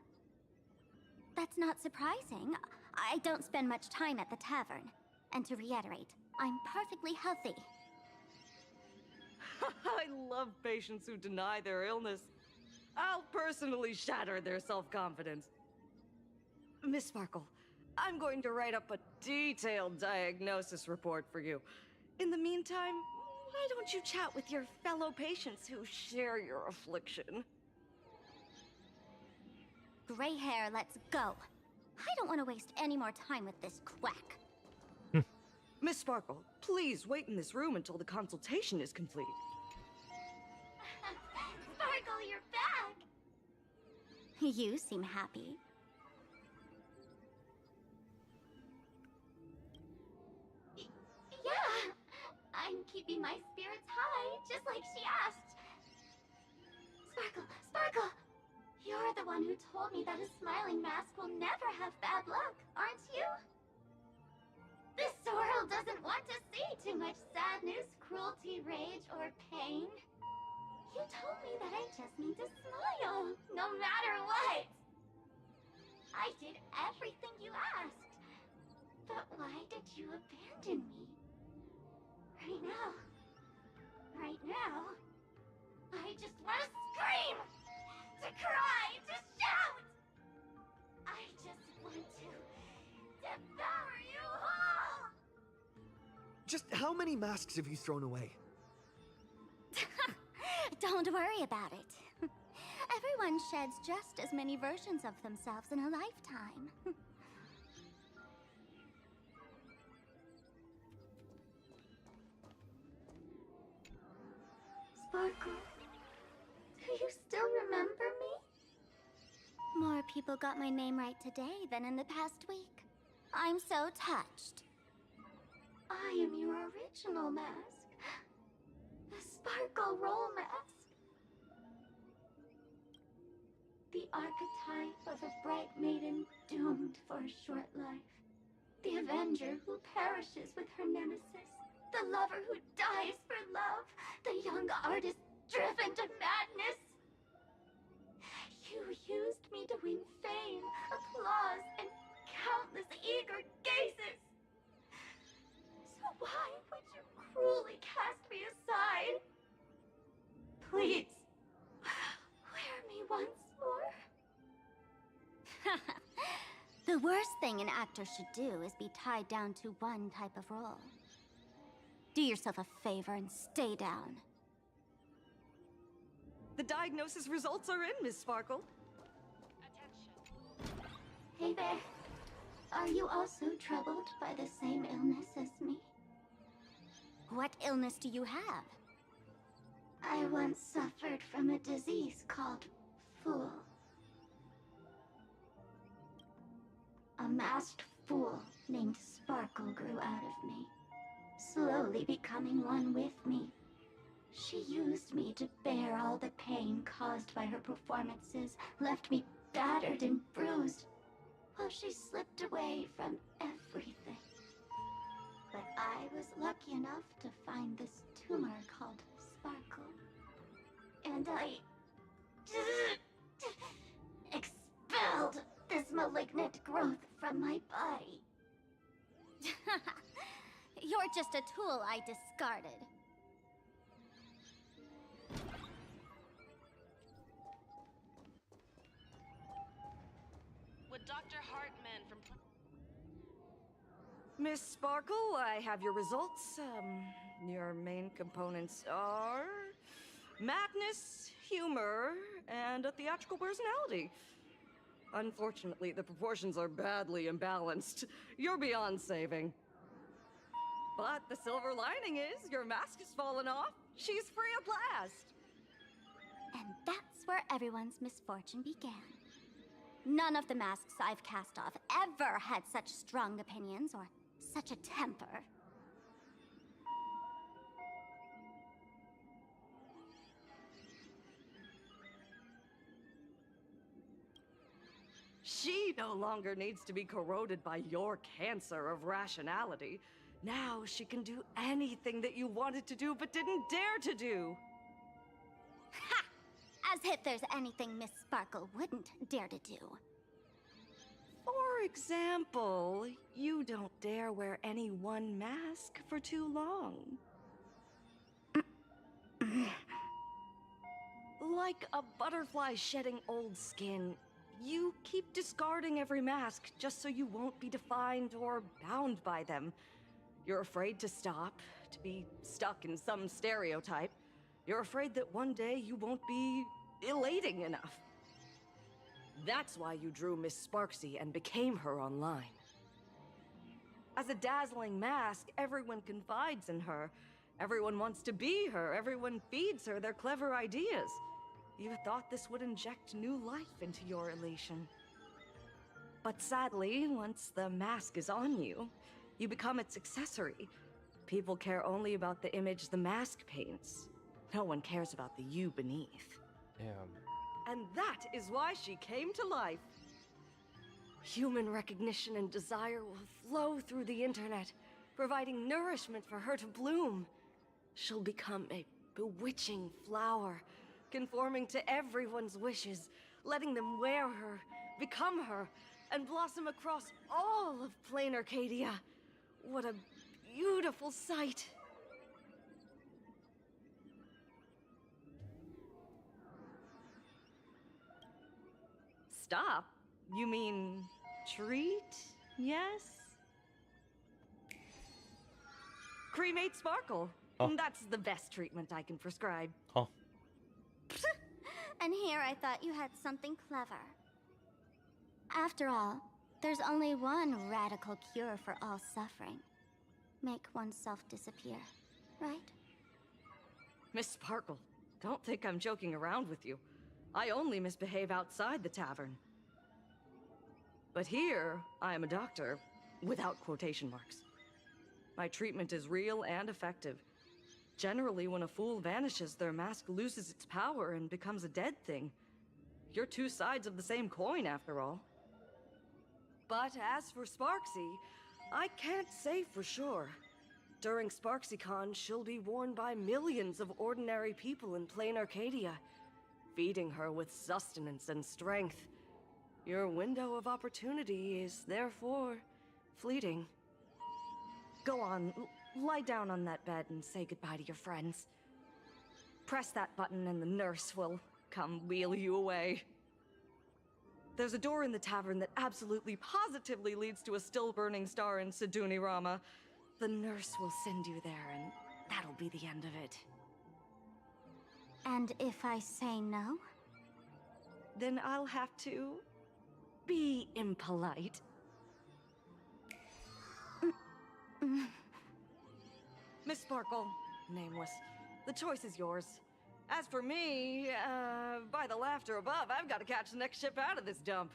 That's not surprising. I don't spend much time at the tavern. And to reiterate, I'm perfectly healthy. I love patients who deny their illness. I'll personally shatter their self-confidence. Miss Sparkle, I'm going to write up a detailed diagnosis report for you. In the meantime, why don't you chat with your fellow patients who share your affliction? Gray hair, let's go. I don't want to waste any more time with this quack. Miss Sparkle, please wait in this room until the consultation is complete. Sparkle, you're back! You seem happy. I'm keeping my spirits high, just like she asked. Sparkle, Sparkle! You're the one who told me that a smiling mask will never have bad luck, aren't you? This world doesn't want to see too much sadness, cruelty, rage, or pain. You told me that I just need to smile, no matter what. I did everything you asked. But why did you abandon me? Right now, I just want to scream, to cry, to shout. I just want to devour you all. Just how many masks have you thrown away? Don't worry about it. Everyone sheds just as many versions of themselves in a lifetime. Sparkle, do you still remember me? More people got my name right today than in the past week. I'm so touched. I am your original mask. The Sparkle Roll Mask. The archetype of a bright maiden doomed for a short life. The avenger who perishes with her nemesis. The lover who dies for love. The young artist driven to madness. You used me to win fame, applause, and countless eager gazes. So why would you cruelly cast me aside? Please, wear me once more. The worst thing an actor should do is be tied down to one type of role. Do yourself a favor and stay down. The diagnosis results are in, Miss Sparkle. Hey there. Are you also troubled by the same illness as me? What illness do you have? I once suffered from a disease called Fool. A masked fool named Sparkle grew out of me, slowly becoming one with me. She used me to bear all the pain caused by her performances, left me battered and bruised, while she slipped away from everything. But I was lucky enough to find this tumor called Sparkle. And I expelled this malignant growth from my body. You're just a tool I discarded. Would Dr. Hartman from... Miss Sparkle, I have your results. Your main components are madness, humor, and a theatrical personality. Unfortunately, the proportions are badly imbalanced. You're beyond saving. But the silver lining is your mask has fallen off. She's free at last. And that's where everyone's misfortune began. None of the masks I've cast off ever had such strong opinions or such a temper. She no longer needs to be corroded by your cancer of rationality. Now she can do anything that you wanted to do but didn't dare to do. Ha! As if there's anything Miss Sparkle wouldn't dare to do. For example, you don't dare wear any one mask for too long. Like a butterfly shedding old skin, you keep discarding every mask just so you won't be defined or bound by them. You're afraid to stop, to be stuck in some stereotype. You're afraid that one day you won't be elating enough. That's why you drew Miss Sparksy and became her online. As a dazzling mask, everyone confides in her. Everyone wants to be her. Everyone feeds her their clever ideas. You thought this would inject new life into your elation. But sadly, once the mask is on you, you become its accessory. people care only about the image the mask paints. No one cares about the you beneath. Damn. And that is why she came to life. Human recognition and desire will flow through the internet, providing nourishment for her to bloom. She'll become a bewitching flower, conforming to everyone's wishes, letting them wear her, become her, and blossom across all of plain Arcadia. What a beautiful sight. Stop? You mean treat? Yes? Cremate Sparkle. Oh. That's the best treatment I can prescribe. Huh. And here I thought you had something clever. After all, there's only one radical cure for all suffering. Make oneself disappear, right? Miss Sparkle, don't think I'm joking around with you. I only misbehave outside the tavern. But here, I am a doctor, without quotation marks. My treatment is real and effective. Generally, when a fool vanishes, their mask loses its power and becomes a dead thing. You're two sides of the same coin, after all. But as for Sparksy, I can't say for sure. During SparksyCon, she'll be worn by millions of ordinary people in plain Arcadia, feeding her with sustenance and strength. Your window of opportunity is therefore fleeting. Go on, lie down on that bed and say goodbye to your friends. Press that button and the nurse will come wheel you away. There's a door in the tavern that absolutely positively leads to a still-burning star in Siduni Rama. The nurse will send you there, and that'll be the end of it. And if I say no? Then I'll have to be impolite. Miss Sparkle, nameless, the choice is yours. As for me, by the laughter above, I've got to catch the next ship out of this dump.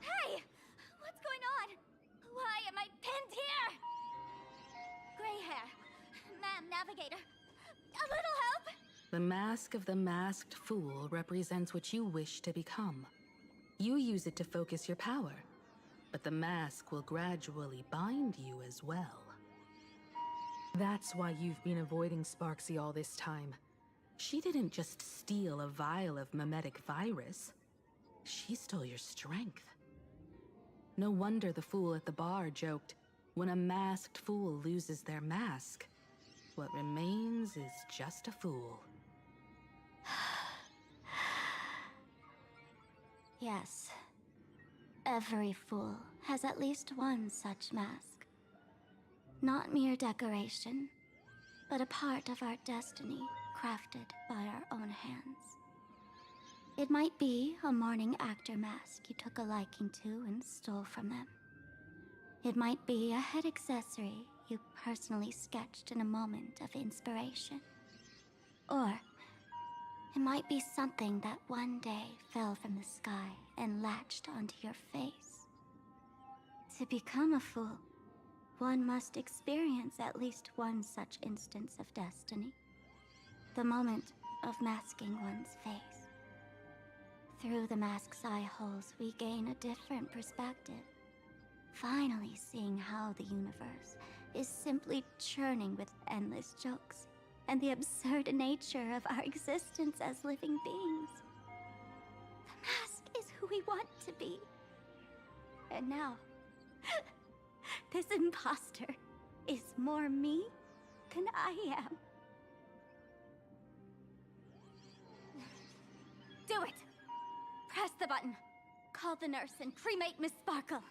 Hey! What's going on? Why am I pinned here? Gray hair. Ma'am, navigator. A little help? The mask of the masked fool represents what you wish to become. You use it to focus your power, but the mask will gradually bind you as well. That's why you've been avoiding Sparksy all this time. She didn't just steal a vial of mimetic virus. She stole your strength. No wonder the fool at the bar joked, when a masked fool loses their mask, what remains is just a fool. Yes. Every fool has at least one such mask. Not mere decoration, but a part of our destiny crafted by our own hands. It might be a morning actor mask you took a liking to and stole from them. It might be a head accessory you personally sketched in a moment of inspiration. Or it might be something that one day fell from the sky and latched onto your face. To become a fool, one must experience at least one such instance of destiny. The moment of masking one's face. Through the mask's eye holes, we gain a different perspective. Finally seeing how the universe is simply churning with endless jokes and the absurd nature of our existence as living beings. The mask is who we want to be. And now, this imposter is more me than I am. Do it! Press the button. Call the nurse and cremate Miss Sparkle.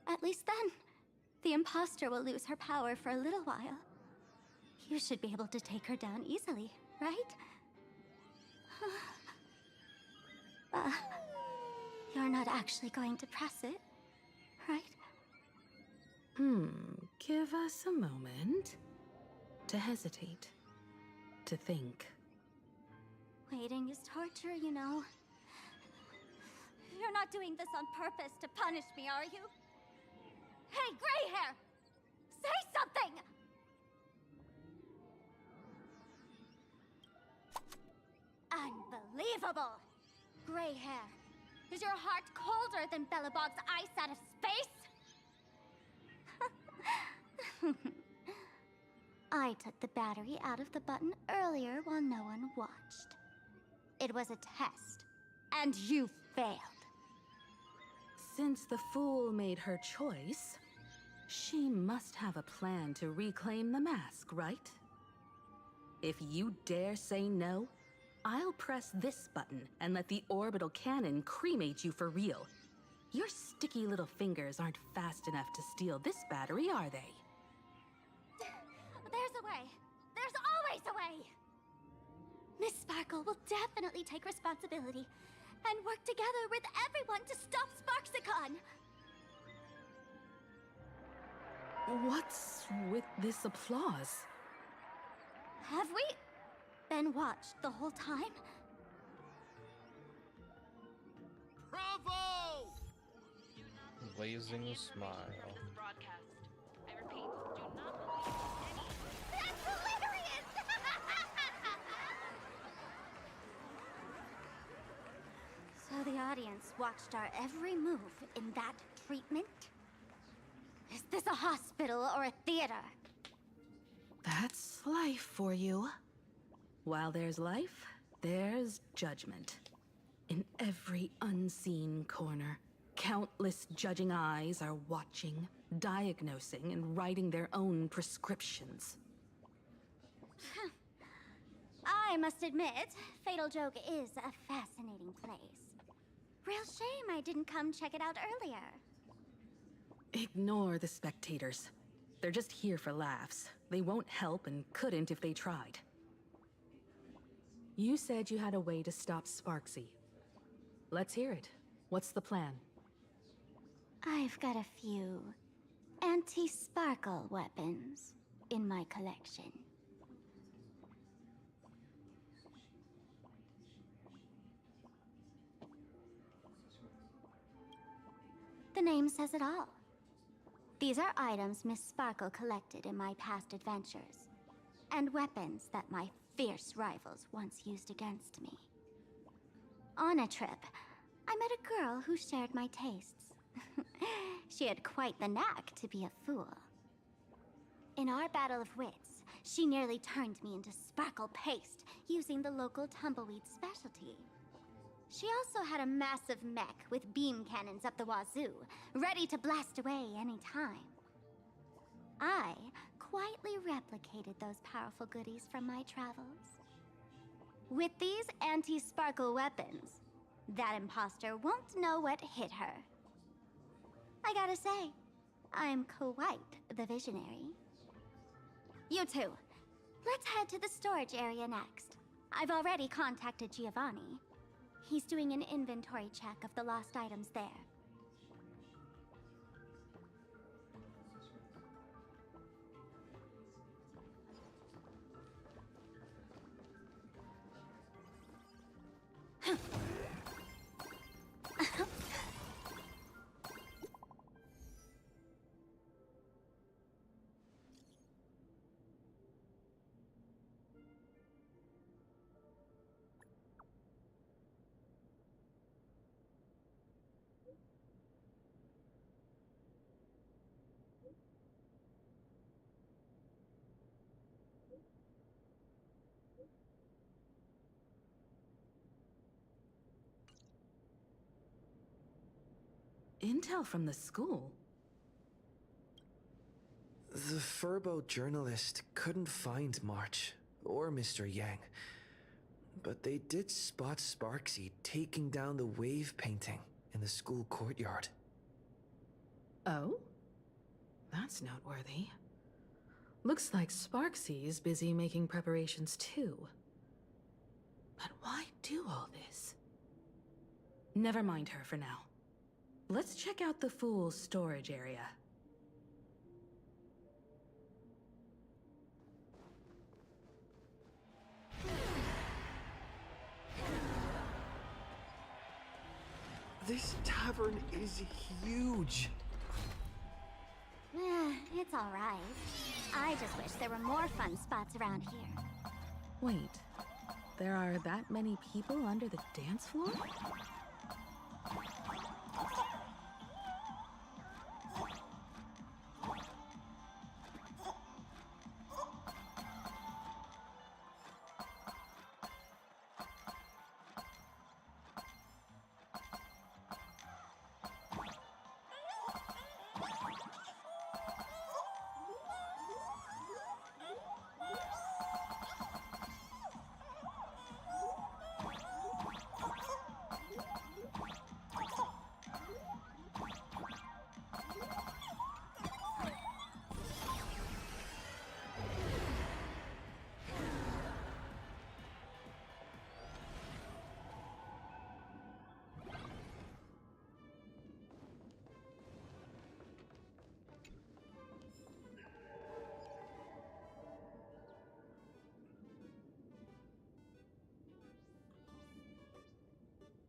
At least then, the imposter will lose her power for a little while. You should be able to take her down easily, right? You're not actually going to press it, right? Give us a moment to hesitate, to think. Waiting is torture, you know. You're not doing this on purpose to punish me, are you? Hey, gray hair! Say something! Unbelievable! Gray hair. Is your heart colder than Bellabog's ice out of space? I took the battery out of the button earlier while no one watched. It was a test, and you failed. Since the fool made her choice, she must have a plan to reclaim the mask, right? If you dare say no, I'll press this button and let the orbital cannon cremate you for real. Your sticky little fingers aren't fast enough to steal this battery, are they? There's a way. There's always a way. Miss Sparkle will definitely take responsibility and work together with everyone to stop Sparksicon. What's with this applause? Have we been watched the whole time? Bravo! Blazing smile. Broadcast. I repeat, do not believe any. That's hilarious! So the audience watched our every move in that treatment? Is this a hospital or a theater? That's life for you. While there's life, there's judgment. In every unseen corner, countless judging eyes are watching, diagnosing, and writing their own prescriptions. I must admit, Fatal Joke is a fascinating place. Real shame I didn't come check it out earlier. Ignore the spectators. They're just here for laughs. They won't help and couldn't if they tried. You said you had a way to stop Sparksy. Let's hear it. What's the plan? I've got a few anti-sparkle weapons in my collection. The name says it all. These are items Miss Sparkle collected in my past adventures, and weapons that my fierce rivals once used against me. On a trip, I met a girl who shared my tastes. She had quite the knack to be a fool. In our battle of wits, she nearly turned me into sparkle paste using the local tumbleweed specialty. She also had a massive mech with beam cannons up the wazoo, ready to blast away any time. I quietly replicated those powerful goodies from my travels. With these anti-sparkle weapons, that imposter won't know what hit her. I gotta say, I'm quite the visionary. You two, let's head to the storage area next. I've already contacted Giovanni. He's doing an inventory check of the lost items there. Intel from the school? The Furbo journalist couldn't find March or Mr. Yang, but they did spot Sparksy taking down the wave painting in the school courtyard. Oh? That's noteworthy. Looks like Sparksy is busy making preparations too. But why do all this? Never mind her for now. Let's check out the fool's storage area. This tavern is huge. 「 Sparkle を It's all right. I just wish there were more fun spots around here. Wait, there are that many people under the dance floor?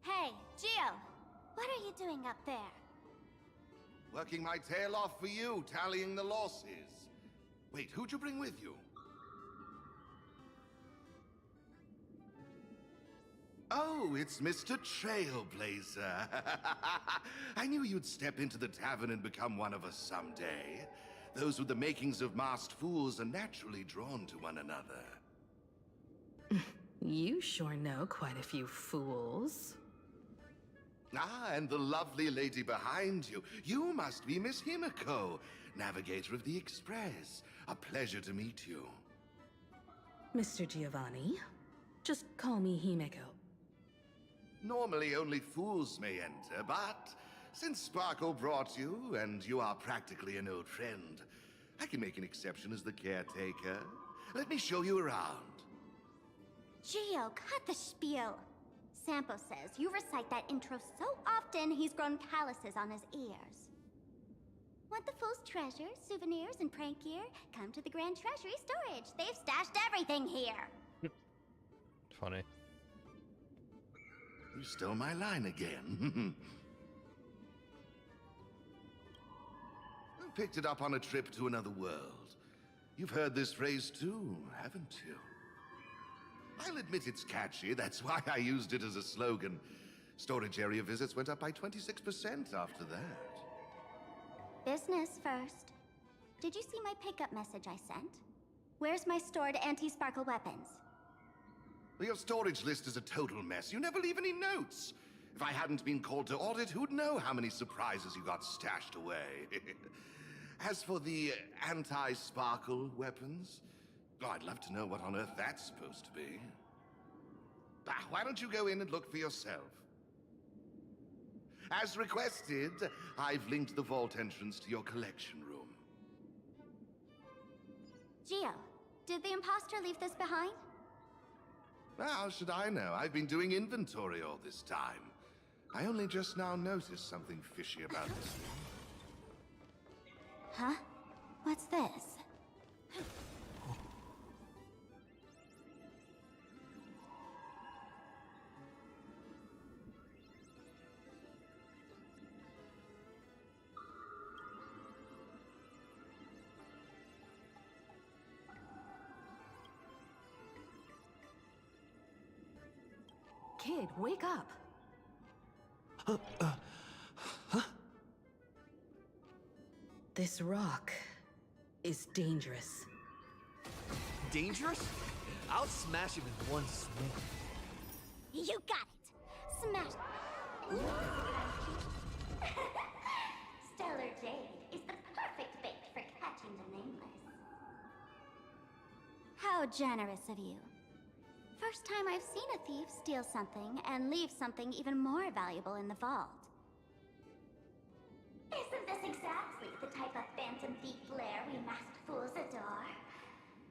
Hey, Gio! What are you doing up there? Working my tail off for you, tallying the losses. Wait, who'd you bring with you? Oh, it's Mr. Trailblazer. I knew you'd step into the tavern and become one of us someday. Those with the makings of masked fools are naturally drawn to one another. You sure know quite a few fools. Ah, and the lovely lady behind you. You must be Miss Himiko, navigator of the Express. A pleasure to meet you. Mr. Giovanni, just call me Himeko. Normally only fools may enter, but since Sparkle brought you, and you are practically an old friend, I can make an exception as the caretaker. Let me show you around. Gio, cut the spiel. Sampo says you recite that intro so often he's grown calluses on his ears. Want the fool's treasures, souvenirs, and prank gear? Come to the Grand Treasury Storage. They've stashed everything here. Funny. You stole my line again. You picked it up on a trip to another world. You've heard this phrase too, haven't you? I'll admit it's catchy, that's why I used it as a slogan. Storage area visits went up by 26% after that. Business first. Did you see my pickup message I sent? Where's my stored anti-sparkle weapons? Well, your storage list is a total mess. You never leave any notes. If I hadn't been called to audit, who'd know how many surprises you got stashed away? As for the anti-sparkle weapons, oh, I'd love to know what on earth that's supposed to be. Why don't you go in and look for yourself? As requested, I've linked the vault entrance to your collection room. Gio, did the imposter leave this behind? How should I know? I've been doing inventory all this time. I only just now noticed something fishy about this room. Huh? What's this? Kid, wake up! This rock is dangerous. Dangerous? I'll smash him in one swing. You got it! Smash! Stellar Jade is the perfect bait for catching the nameless. How generous of you. First time I've seen a thief steal something and leave something even more valuable in the vault. Isn't this exactly the type of phantom thief flair we masked fools adore?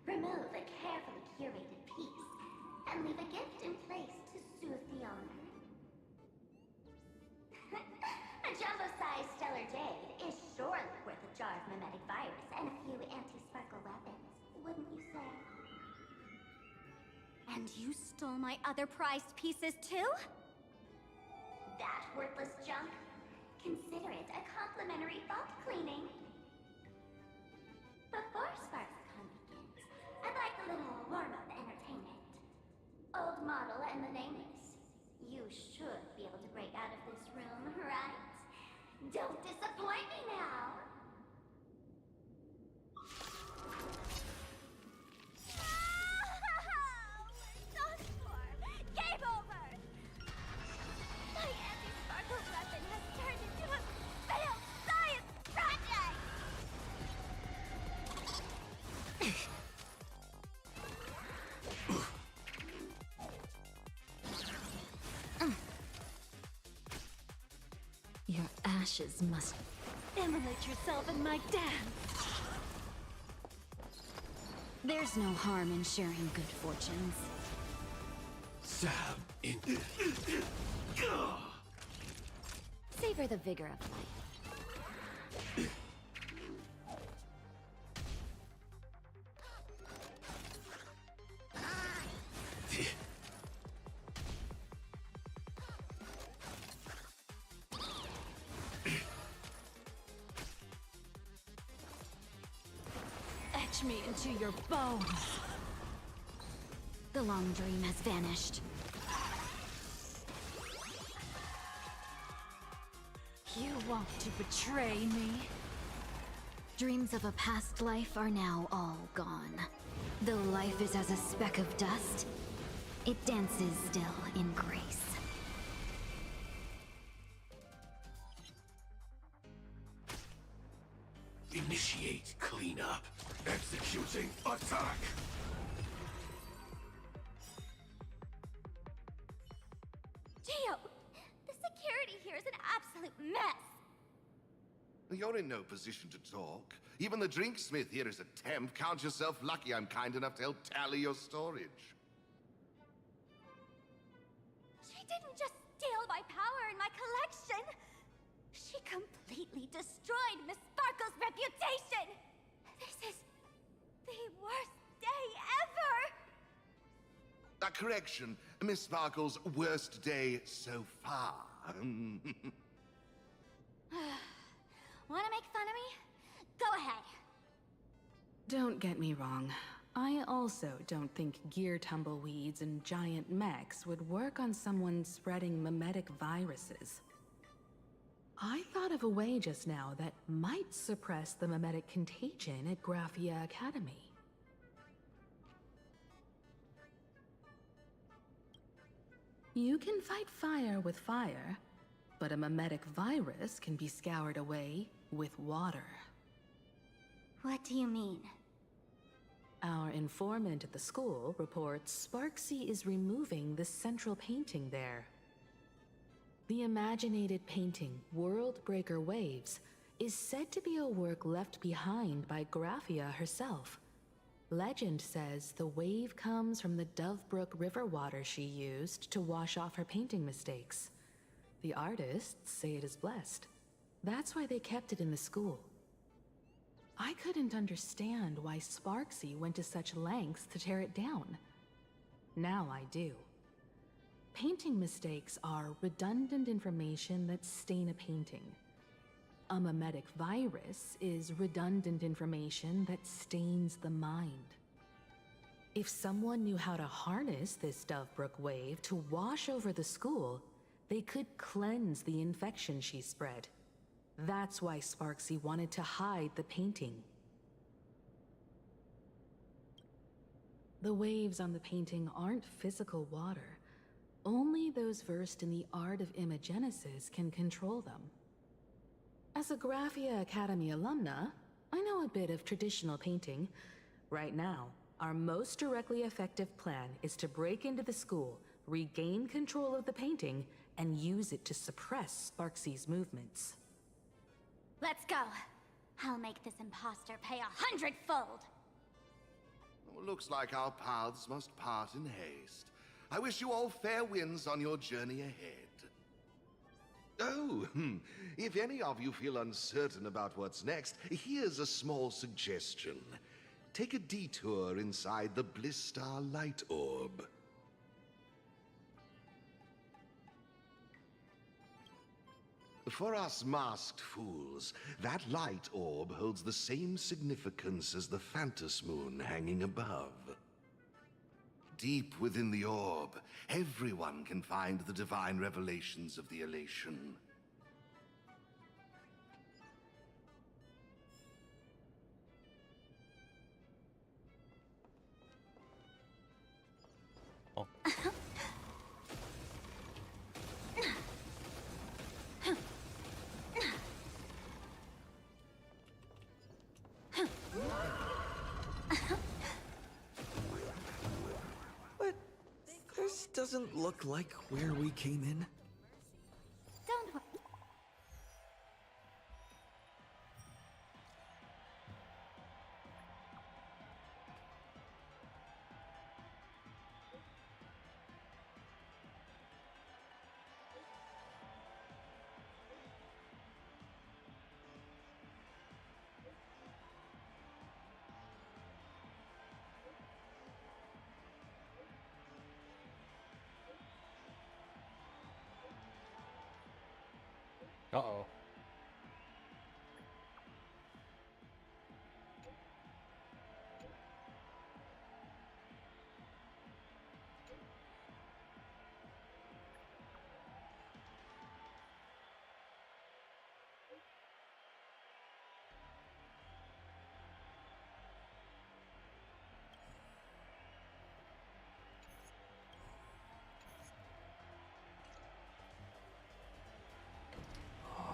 Remove a carefully curated piece and leave a gift in place to soothe the owner. A jumbo-sized Stellar Jade is surely worth a jar of mimetic virus and a few anti-sparkle weapons, wouldn't you say? And you stole my other prized pieces too? That worthless junk? Consider it a complimentary vault cleaning. Before SparksCon begins, I'd like a little warm-up entertainment. Old model and the name is. You should be able to break out of this room, right? Don't disappoint me now! Game over! My anti-sparkle weapon has turned into a failed science project! Your ashes must immolate yourself in my dance. There's no harm in sharing good fortunes. Stab in. Savor the vigor of life. Etch me into your bones. The long dream has vanished. You want to betray me? Dreams of a past life are now all gone. Though life is as a speck of dust, it dances still in grace. Initiate cleanup. Executing attack. Gio, the security here is an absolute mess. You're in no position to talk. Even the drinksmith here is a temp. Count yourself lucky I'm kind enough to help tally your storage. She didn't just steal my power and my collection. She completely destroyed Miss Sparkle's reputation. This is the worst day ever. A correction, Miss Sparkle's worst day so far. Want to make fun of me? Go ahead. Don't get me wrong. I also don't think gear tumbleweeds and giant mechs would work on someone spreading mimetic viruses. I thought of a way just now that might suppress the mimetic contagion at Graphia Academy. You can fight fire with fire, but a mimetic virus can be scoured away with water. What do you mean? Our informant at the school reports Sparksy is removing the central painting there. The imaginated painting, Worldbreaker Waves, is said to be a work left behind by Graphia herself. Legend says the wave comes from the Dovebrook river water she used to wash off her painting mistakes. The artists say it is blessed. That's why they kept it in the school. I couldn't understand why Sparksy went to such lengths to tear it down. Now I do. Painting mistakes are redundant information that stain a painting. A mimetic virus is redundant information that stains the mind. If someone knew how to harness this Dovebrook wave to wash over the school, they could cleanse the infection she spread. That's why Sparksy wanted to hide the painting. The waves on the painting aren't physical water. Only those versed in the art of imagenesis can control them. As a Graphia Academy alumna, I know a bit of traditional painting. Right now, our most directly effective plan is to break into the school, regain control of the painting, and use it to suppress Sparksy's movements. Let's go. I'll make this imposter pay 100-fold. Well, looks like our paths must part in haste. I wish you all fair winds on your journey ahead. Oh, if any of you feel uncertain about what's next, here's a small suggestion. Take a detour inside the Blistar light orb. For us masked fools, that light orb holds the same significance as the Phantos moon hanging above. Deep within the orb, everyone can find the divine revelations of the elation. Oh. But this doesn't look like where we came in. Don't worry. Uh-oh.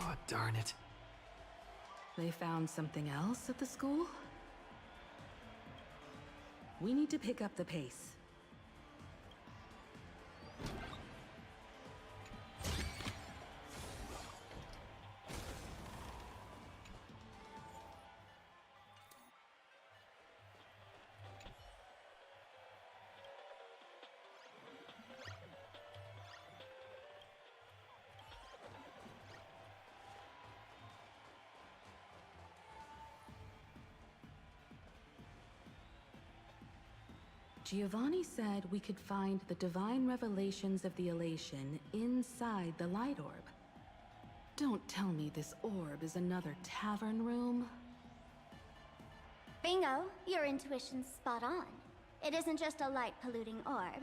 Oh, darn it. They found something else at the school? We need to pick up the pace. Giovanni said we could find the divine revelations of the elation inside the light orb. Don't tell me this orb is another tavern room. Bingo, your intuition's spot on. It isn't just a light-polluting orb.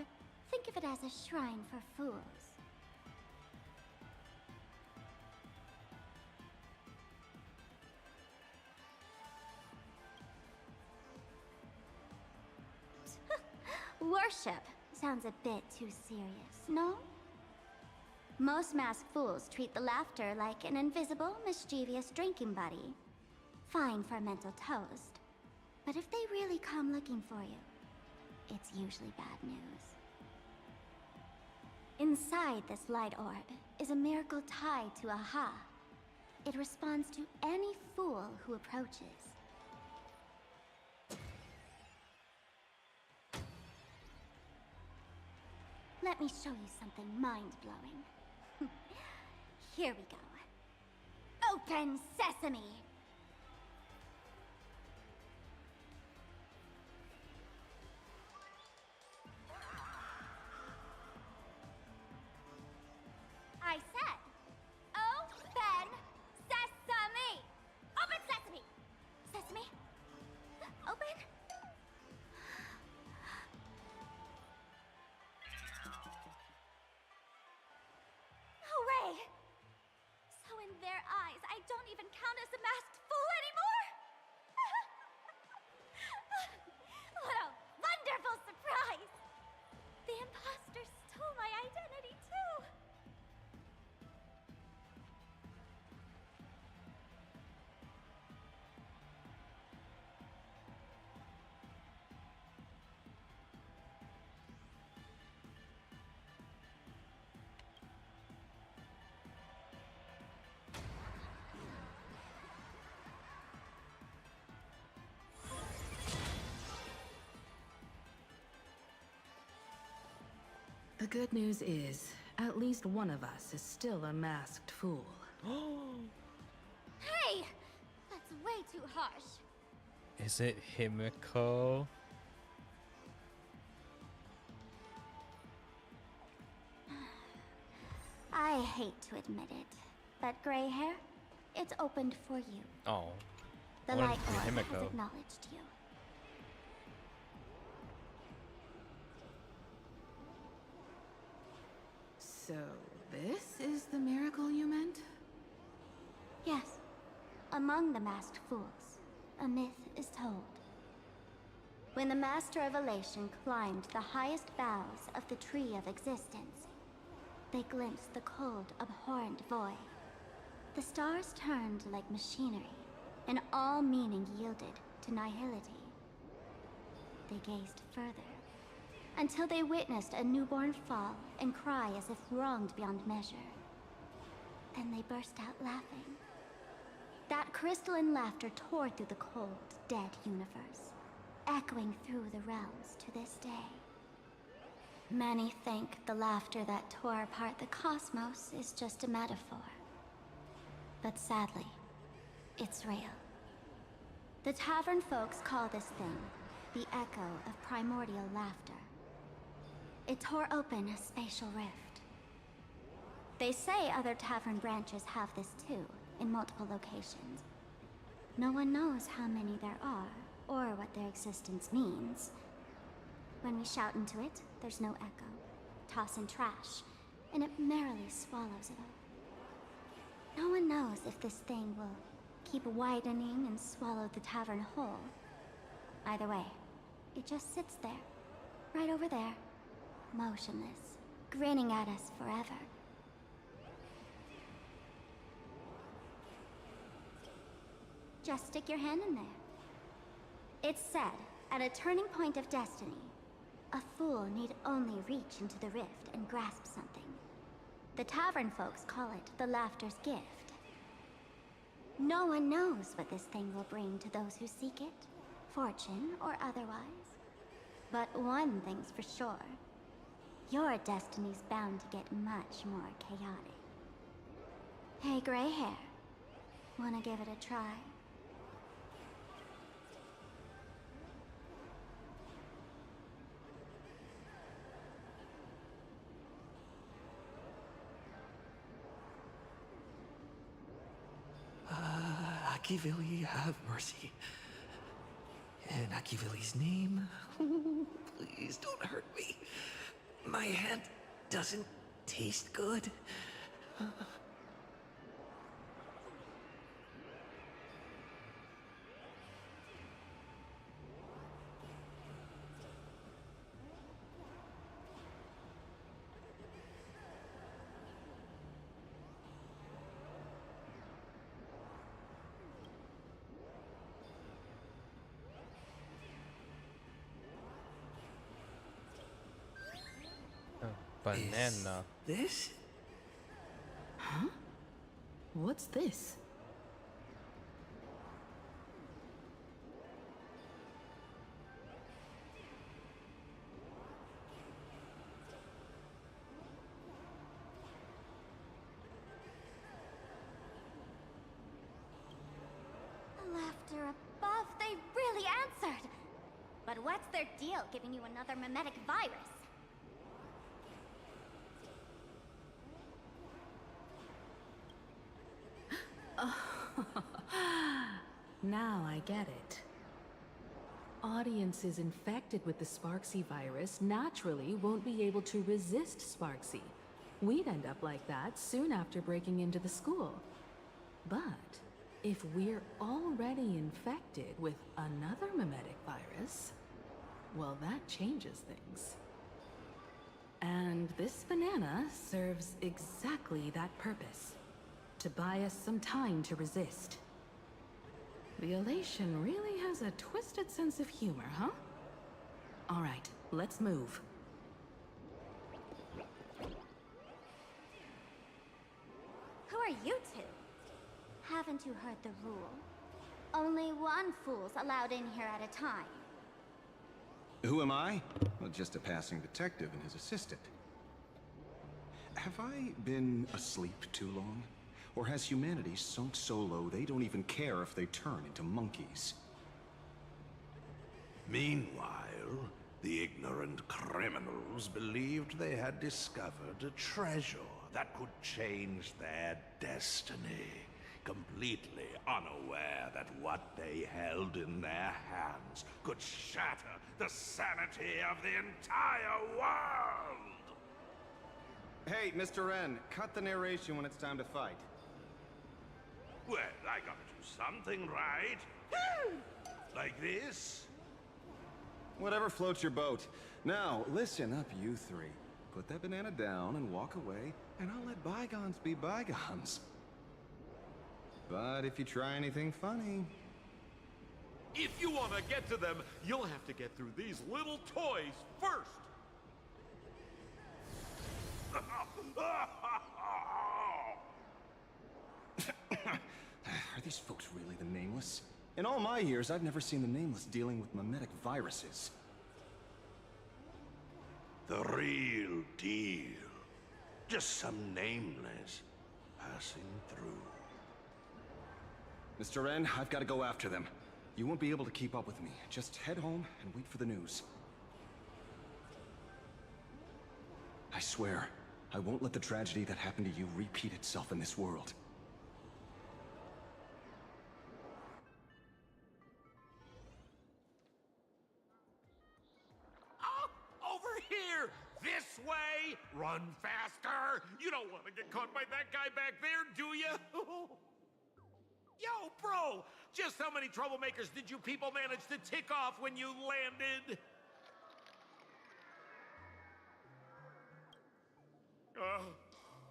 Think of it as a shrine for fools. Worship sounds a bit too serious, no? Most masked fools treat the laughter like an invisible, mischievous drinking buddy. Fine for a mental toast. But if they really come looking for you, it's usually bad news. Inside this light orb is a miracle tied to a ha. It responds to any fool who approaches. Let me show you something mind-blowing. Here we go. Open sesame! I said, open sesame! Open sesame! Sesame? Open? Hooray! So in their eyes, I don't even count as a masked fool anymore? What a wonderful surprise! The imposter stole my identity too! The good news is, at least one of us is still a masked fool. Hey! That's way too harsh. Is it Himiko? I hate to admit it, But gray hair, it's opened for you. Oh. The I wanted light to be orb has Himiko. acknowledged you. So, this is the miracle you meant? Yes. Among the masked fools, a myth is told. When the Master of Elation climbed the highest boughs of the Tree of Existence, they glimpsed the cold, abhorrent void. The stars turned like machinery, and all meaning yielded to nihility. They gazed further, until they witnessed a newborn fall and cry as if wronged beyond measure. Then they burst out laughing. That crystalline laughter tore through the cold, dead universe, echoing through the realms to this day. Many think the laughter that tore apart the cosmos is just a metaphor. But sadly, it's real. The tavern folks call this thing the echo of primordial laughter. It tore open a spatial rift. They say other tavern branches have this too, in multiple locations. No one knows how many there are, or what their existence means. When we shout into it, there's no echo. Toss in trash, and it merrily swallows it up. No one knows if this thing will keep widening and swallow the tavern whole. Either way, it just sits there, right over there, motionless, grinning at us forever. Just stick your hand in there. It's said, at a turning point of destiny, a fool need only reach into the rift and grasp something. The tavern folks call it the laughter's gift. No one knows what this thing will bring to those who seek it, fortune or otherwise. But one thing's for sure. Your destiny's bound to get much more chaotic. Hey, gray hair. Wanna give it a try? Akivili, have mercy. In Akivili's name, please don't hurt me. My hand doesn't taste good. Banana. This? Huh? What's this? The laughter above, they really answered! But what's their deal giving you another mimetic virus? Now I get it. Audiences infected with the Sparksy virus naturally won't be able to resist Sparksy. We'd end up like that soon after breaking into the school. But if we're already infected with another mimetic virus, well, that changes things. And this banana serves exactly that purpose. To buy us some time to resist. The elation really has a twisted sense of humor, huh? All right, let's move. Who are you two? Haven't you heard the rule? Only one fool's allowed in here at a time. Who am I? Well, just a passing detective and his assistant. Have I been asleep too long? Or has humanity sunk so low they don't even care if they turn into monkeys? Meanwhile, the ignorant criminals believed they had discovered a treasure that could change their destiny, completely unaware that what they held in their hands could shatter the sanity of the entire world! Hey, Mr. N, cut the narration when it's time to fight. Well, I gotta do something, right? Like this? Whatever floats your boat. Now, listen up, you three. Put that banana down and walk away, and I'll let bygones be bygones. But if you try anything funny... If you want to get to them, you'll have to get through these little toys first. Are these folks really the Nameless? In all my years, I've never seen the Nameless dealing with mimetic viruses. The real deal. Just some Nameless passing through. Mr. N, I've got to go after them. You won't be able to keep up with me. Just head home and wait for the news. I swear, I won't let the tragedy that happened to you repeat itself in this world. Over here! This way! Run faster! You don't want to get caught by that guy back there, do you? Yo, bro! Just how many troublemakers did you people manage to tick off when you landed?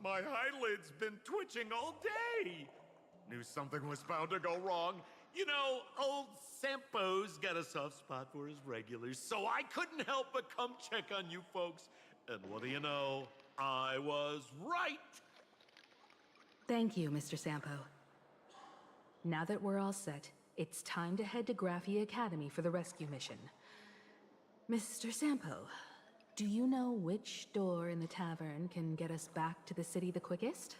My eyelid's been twitching all day. Knew something was bound to go wrong. You know, old Sampo's got a soft spot for his regulars, so I couldn't help but come check on you folks. And what do you know? I was right. Thank you, Mr. Sampo. Now that we're all set, it's time to head to Graphia Academy for the rescue mission. Mr. Sampo, do you know which door in the tavern can get us back to the city the quickest?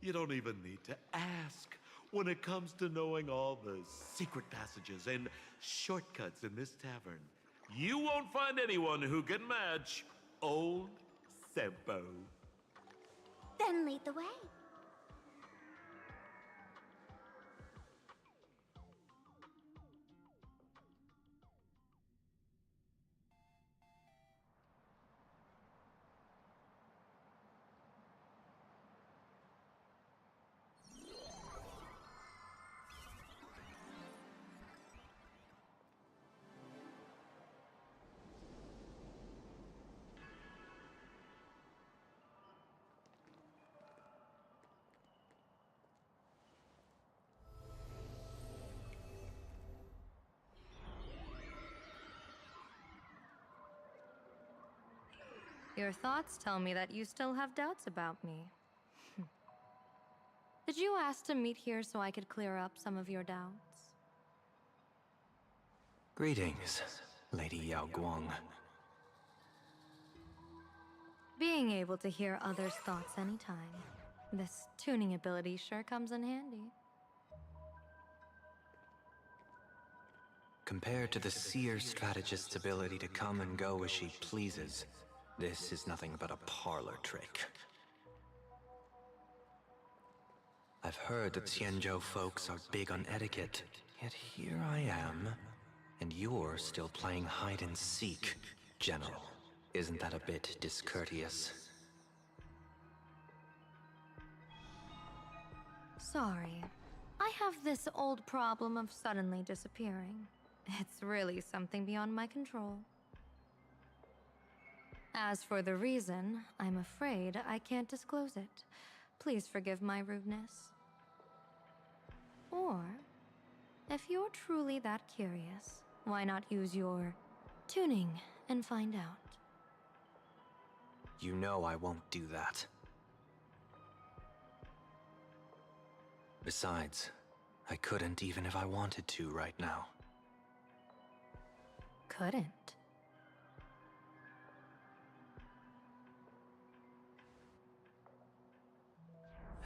You don't even need to ask. When it comes to knowing all the secret passages and shortcuts in this tavern, you won't find anyone who can match old Sampo. Then lead the way. Your thoughts tell me that you still have doubts about me. Did you ask to meet here so I could clear up some of your doubts? Greetings, Lady Yao Guang. Being able to hear others' thoughts anytime. This tuning ability sure comes in handy. Compared to the seer strategist's ability to come and go as she pleases, this is nothing but a parlor trick. I've heard that Xianzhou folks are big on etiquette, yet here I am, and you're still playing hide and seek, General. Isn't that a bit discourteous? Sorry. I have this old problem of suddenly disappearing. It's really something beyond my control. As for the reason, I'm afraid I can't disclose it. Please forgive my rudeness. Or, if you're truly that curious, why not use your tuning and find out? You know I won't do that. Besides, I couldn't even if I wanted to right now. Couldn't?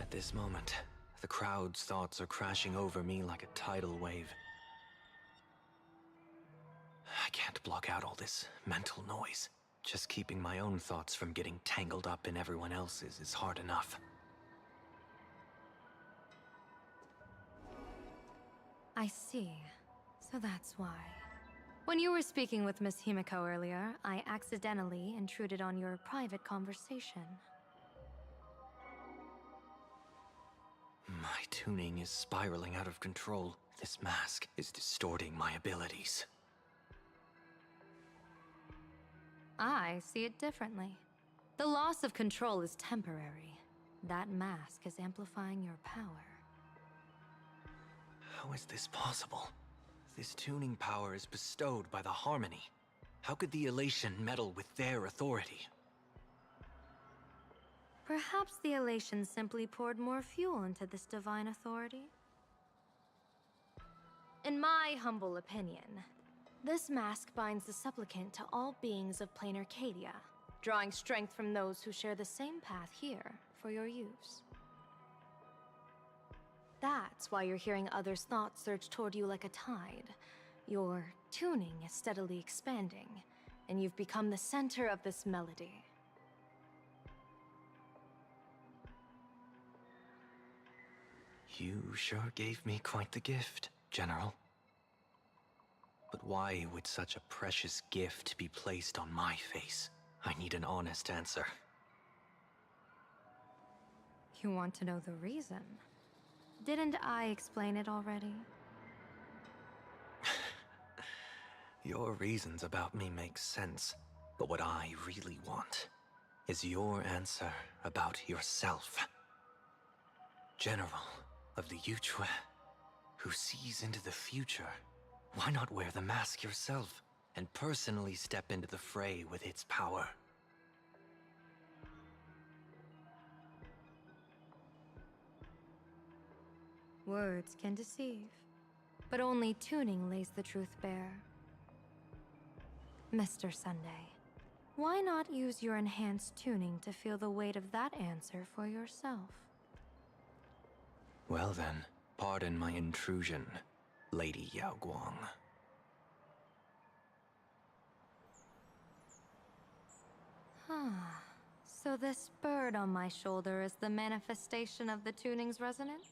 At this moment, the crowd's thoughts are crashing over me like a tidal wave. I can't block out all this mental noise. Just keeping my own thoughts from getting tangled up in everyone else's is hard enough. I see. So that's why. When you were speaking with Miss Himiko earlier, I accidentally intruded on your private conversation. My tuning is spiraling out of control. This mask is distorting my abilities. I see it differently. The loss of control is temporary. That mask is amplifying your power. How is this possible? This tuning power is bestowed by the Harmony. How could the Elation meddle with their authority? Perhaps the Elation simply poured more fuel into this divine authority? In my humble opinion, this mask binds the supplicant to all beings of plain Arcadia, drawing strength from those who share the same path here for your use. That's why you're hearing others' thoughts surge toward you like a tide. Your tuning is steadily expanding, and you've become the center of this melody. You sure gave me quite the gift, General. But why would such a precious gift be placed on my face? I need an honest answer. You want to know the reason? Didn't I explain it already? Your reasons about me make sense, but what I really want is your answer about yourself. General of the Yuchue, who sees into the future, why not wear the mask yourself and personally step into the fray with its power? Words can deceive, but only tuning lays the truth bare. Mr. Sunday, why not use your enhanced tuning to feel the weight of that answer for yourself? Well then, pardon my intrusion, Lady Yao Guang. So this bird on my shoulder is the manifestation of the tuning's resonance?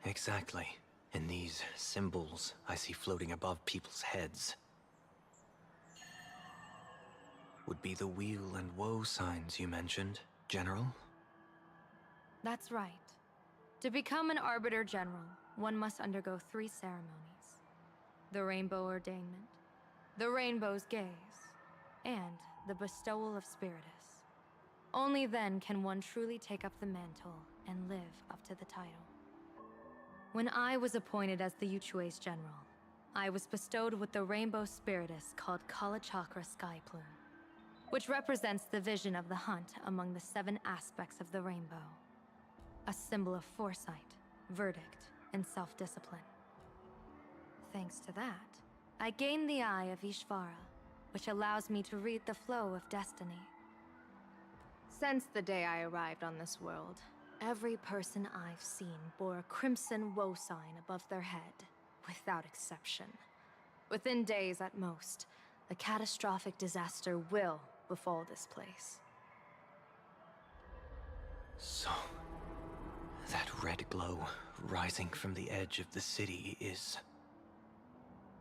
Exactly. And these symbols I see floating above people's heads would be the wheel and woe signs you mentioned, General? That's right. To become an Arbiter General, one must undergo 3 ceremonies. The Rainbow Ordainment, the Rainbow's Gaze, and the Bestowal of Spiritus. Only then can one truly take up the mantle and live up to the title. When I was appointed as the Yuchue's general, I was bestowed with the Rainbow Spiritus called Kalachakra Sky Plume, which represents the vision of the hunt among the 7 aspects of the rainbow. A symbol of foresight, verdict, and self-discipline. Thanks to that, I gained the Eye of Ishvara, which allows me to read the flow of destiny. Since the day I arrived on this world, every person I've seen bore a crimson woe sign above their head, without exception. Within days at most, a catastrophic disaster will befall this place. So, that red glow rising from the edge of the city is...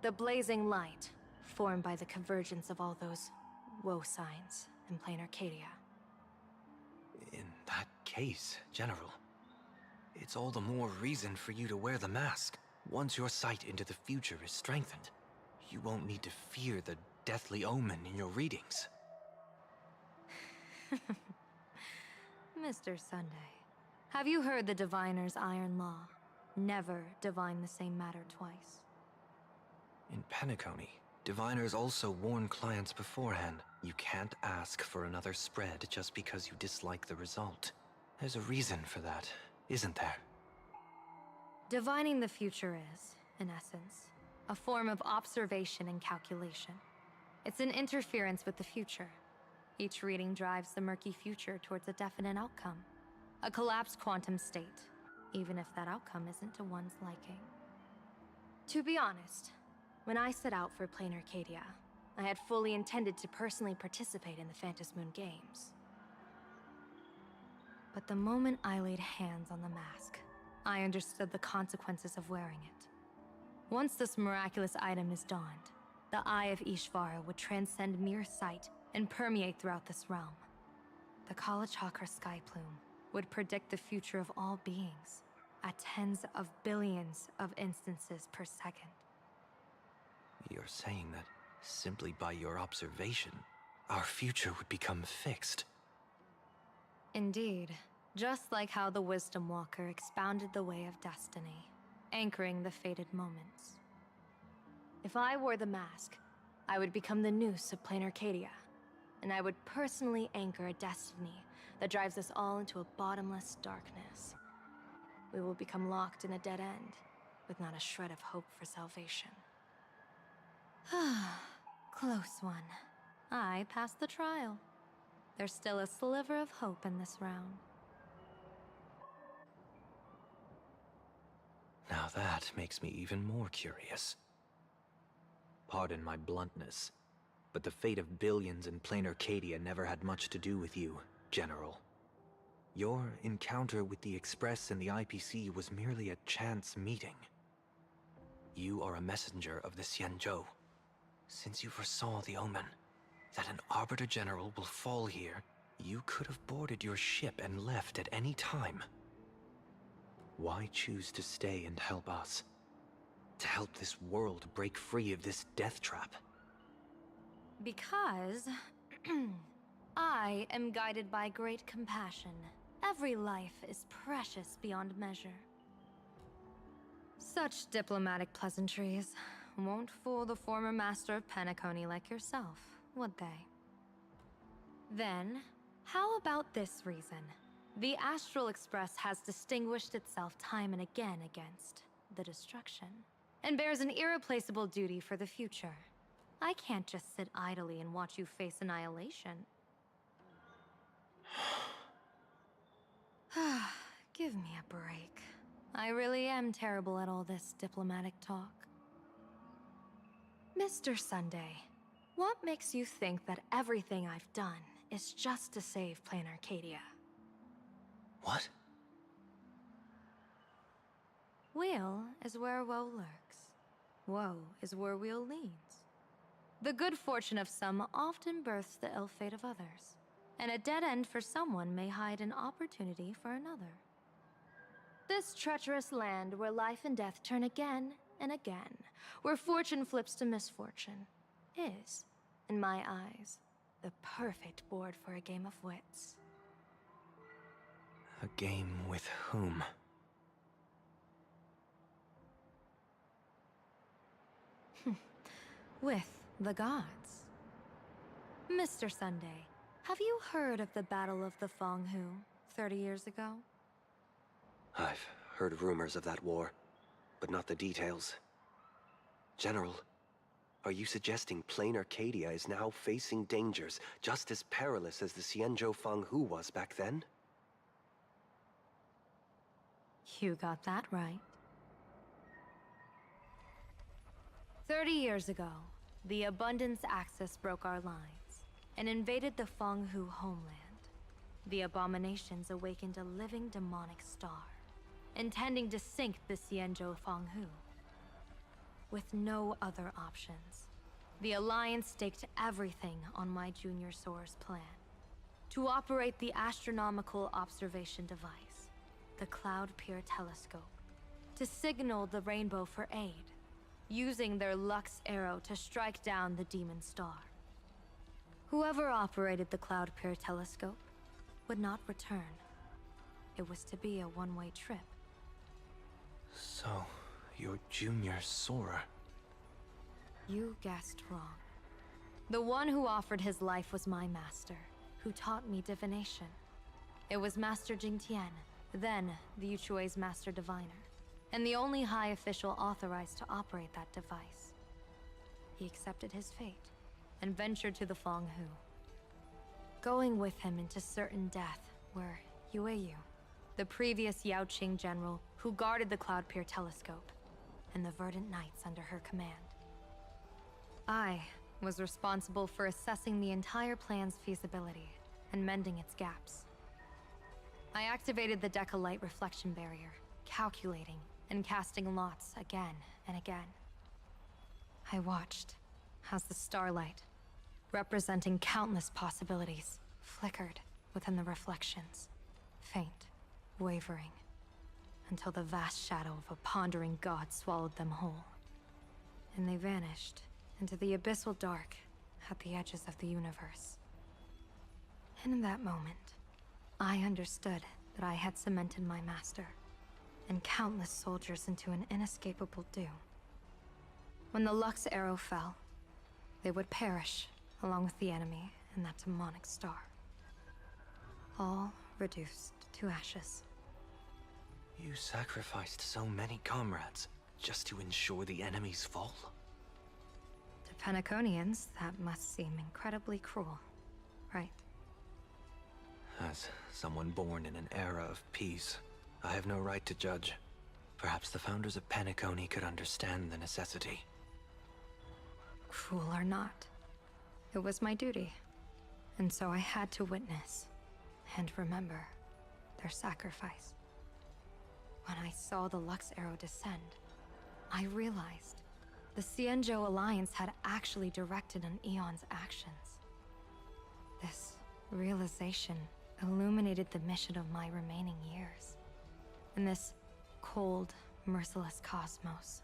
The blazing light, formed by the convergence of all those woe signs in plain Arcadia. In that case, General, it's all the more reason for you to wear the mask. Once your sight into the future is strengthened, you won't need to fear the deathly omen in your readings. Mr. Sunday, have you heard the diviner's iron law? Never divine the same matter twice. In Penacony, diviners also warn clients beforehand. You can't ask for another spread just because you dislike the result. There's a reason for that, isn't there? Divining the future is, in essence, a form of observation and calculation. It's an interference with the future. Each reading drives the murky future towards a definite outcome. A collapsed quantum state, even if that outcome isn't to one's liking. To be honest, when I set out for plain Arcadia, I had fully intended to personally participate in the Phantom Moon Games. But the moment I laid hands on the mask, I understood the consequences of wearing it. Once this miraculous item is donned, the Eye of Ishvara would transcend mere sight and permeate throughout this realm. The Kalachakra sky plume would predict the future of all beings at tens of billions of instances per second. You're saying that simply by your observation, our future would become fixed. Indeed, just like how the Wisdom Walker expounded the way of destiny, anchoring the fated moments. If I wore the mask, I would become the noose of Plain Arcadia, and I would personally anchor a destiny that drives us all into a bottomless darkness. We will become locked in a dead end, with not a shred of hope for salvation. Close one. I passed the trial. There's still a sliver of hope in this round. Now that makes me even more curious. Pardon my bluntness, but the fate of billions in Plain Arcadia never had much to do with you, General. Your encounter with the Express and the IPC was merely a chance meeting. You are a messenger of the Xianzhou. Since you foresaw the omen, that an Arbiter General will fall here, you could have boarded your ship and left at any time. Why choose to stay and help us? To help this world break free of this death trap? Because I am guided by great compassion. Every life is precious beyond measure. Such diplomatic pleasantries won't fool the former master of Penacony like yourself, would they? Then, how about this reason? The Astral Express has distinguished itself time and again against the destruction, and bears an irreplaceable duty for the future. I can't just sit idly and watch you face annihilation. Give me a break. I really am terrible at all this diplomatic talk. Mr. Sunday, what makes you think that everything I've done is just to save Plain Arcadia? What? Weal is where woe lurks. Woe is where weal leans. The good fortune of some often births the ill fate of others, and a dead end for someone may hide an opportunity for another. This treacherous land where life and death turn again and again, where fortune flips to misfortune, is, in my eyes, the perfect board for a game of wits. A game with whom? With the gods. Mr. Sunday, have you heard of the Battle of the Fonghu 30 years ago? I've heard rumors of that war, but not the details. General, are you suggesting Plain Arcadia is now facing dangers just as perilous as the Xianzhou Fanghu was back then? You got that right. 30 years ago, the Abundance Axis broke our lines and invaded the Fanghu homeland. The abominations awakened a living demonic star, intending to sink the Xianzhou Fanghu. With no other options, the Alliance staked everything on my Junior Soarer's plan to operate the astronomical observation device, the Cloud Pier Telescope, to signal the Rainbow for aid, using their Lux arrow to strike down the Demon Star. Whoever operated the Cloud Pier Telescope would not return. It was to be a one-way trip. So, you're Junior Soarer. You guessed wrong. The one who offered his life was my master, who taught me divination. It was Master Jingtian, then the Yuchui's Master Diviner, and the only high official authorized to operate that device. He accepted his fate and ventured to the Fanghu. Going with him into certain death were Yueyu, the previous Yaoqing general who guarded the Cloud Pier Telescope, and the Verdant Knights under her command. I was responsible for assessing the entire plan's feasibility and mending its gaps. I activated the Decalite reflection barrier, calculating and casting lots again and again. I watched as the starlight, representing countless possibilities, flickered within the reflections, faint, wavering, until the vast shadow of a pondering god swallowed them whole. And they vanished into the abyssal dark at the edges of the universe. And in that moment, I understood that I had cemented my master and countless soldiers into an inescapable doom. When the Lux arrow fell, they would perish along with the enemy and that demonic star. All reduced to ashes. You sacrificed so many comrades just to ensure the enemy's fall? To Penaconians, that must seem incredibly cruel, right? As someone born in an era of peace, I have no right to judge. Perhaps the founders of Penacony could understand the necessity. Cruel or not, it was my duty. And so I had to witness and remember their sacrifice. When I saw the Lux arrow descend, I realized the Xianzhou Alliance had actually directed an Eon's actions. This realization illuminated the mission of my remaining years. In this cold, merciless cosmos,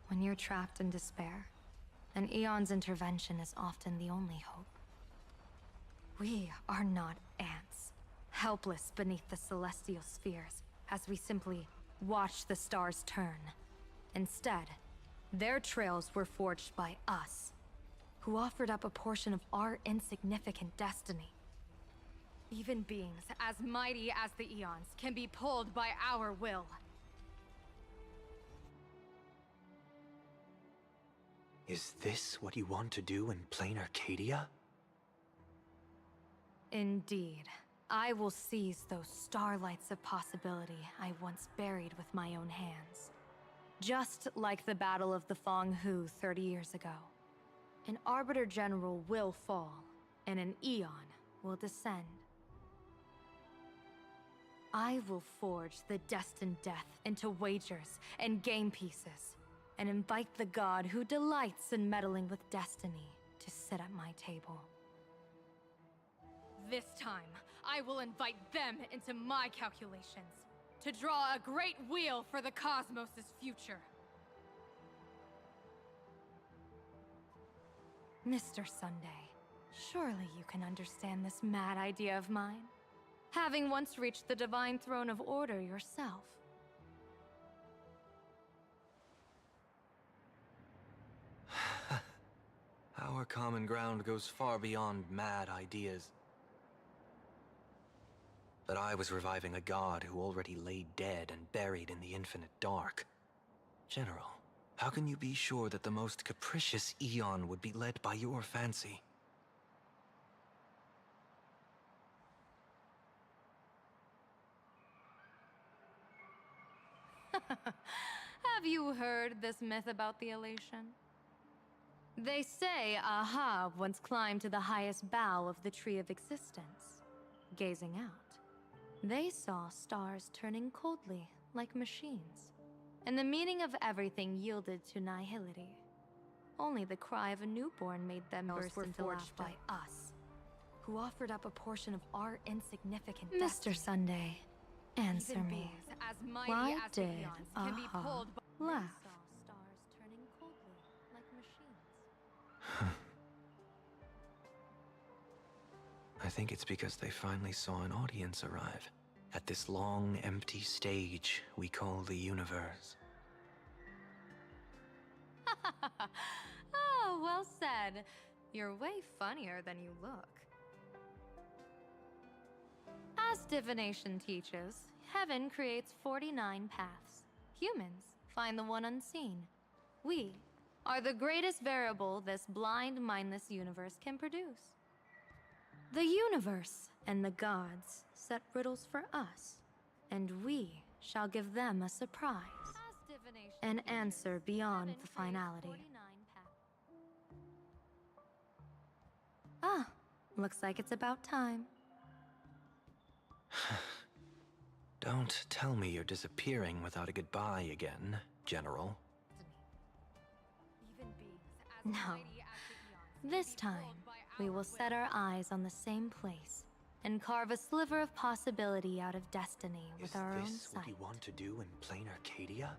when you're trapped in despair, an Eon's intervention is often the only hope. We are not ants, helpless beneath the celestial spheres as we simply watch the stars turn. Instead, their trails were forged by us, who offered up a portion of our insignificant destiny. Even beings as mighty as the Eons can be pulled by our will. Is this what you want to do in plain Arcadia? Indeed. I will seize those starlights of possibility I once buried with my own hands. Just like the Battle of the Fong Hu 30 years ago. An Arbiter General will fall, and an Eon will descend. I will forge the destined death into wagers and game pieces, and invite the god who delights in meddling with destiny to sit at my table. This time, I will invite them into my calculations, to draw a great wheel for the cosmos' future. Mr. Sunday, surely you can understand this mad idea of mine, having once reached the divine throne of order yourself. Our common ground goes far beyond mad ideas. But I was reviving a god who already lay dead and buried in the infinite dark. General, how can you be sure that the most capricious Eon would be led by your fancy? Have you heard this myth about the elation? They say Ahab once climbed to the highest bough of the Tree of Existence. Gazing out, they saw stars turning coldly like machines, and the meaning of everything yielded to nihility. Only the cry of a newborn made them burst into forged by us, who offered up a portion of our insignificant destiny. Mr. Sunday, answer me. Why did Ahab laugh? I think it's because they finally saw an audience arrive at this long, empty stage we call the universe. Oh, well said. You're way funnier than you look. As divination teaches, heaven creates 49 paths. Humans find the one unseen. We are the greatest variable this blind, mindless universe can produce. The universe and the gods set riddles for us, and we shall give them a surprise. An answer beyond the finality. Looks like it's about time. Don't tell me you're disappearing without a goodbye again, General. No. This time, we will set our eyes on the same place and carve a sliver of possibility out of destiny with our own Is this what sight. you want to do in plain Arcadia?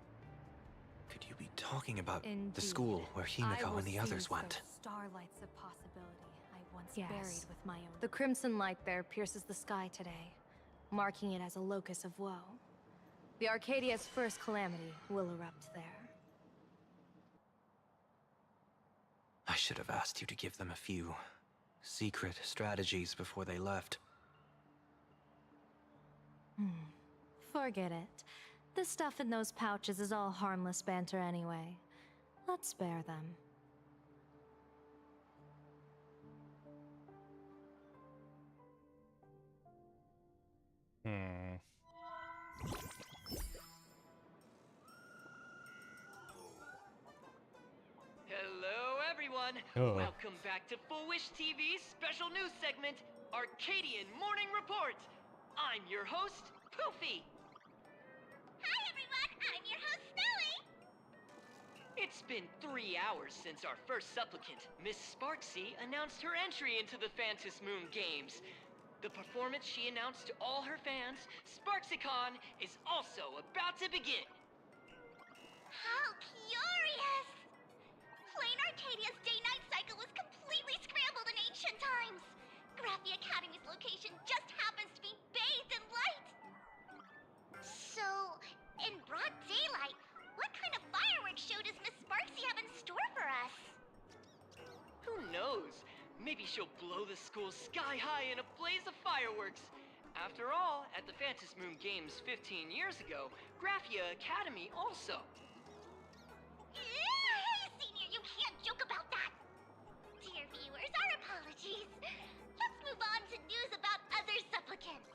Could you be talking about the Indeed. school where I Himiko will and the others seize went? those starlights of possibility I once buried with my own. The crimson light there pierces the sky today, marking it as a locus of woe. The Arcadia's first calamity will erupt there. I should have asked you to give them a few secret strategies before they left. Forget it. The stuff in those pouches is all harmless banter anyway. Let's spare them. Hello, everyone. Oh. Welcome back to Full Wish TV's special news segment, Arcadian Morning Report. I'm your host, Poofy. Hi everyone, I'm your host Snowy. It's been 3 hours since our first supplicant, Miss Sparksy, announced her entry into the Phantom Moon Games. The performance she announced to all her fans, SparksyCon, is also about to begin. How curious! Plain Arcadia's day-night cycle was completely scrambled in ancient times. Graphia Academy's location just happens to be bathed in light. So, in broad daylight, what kind of fireworks show does Miss Sparksy have in store for us? Who knows? Maybe she'll blow the school sky high in a blaze of fireworks. After all, at the Phantom Moon Games 15 years ago, Graphia Academy also. Senior, you can't joke about that! Dear viewers, our apologies. Let's move on to news about other supplicants.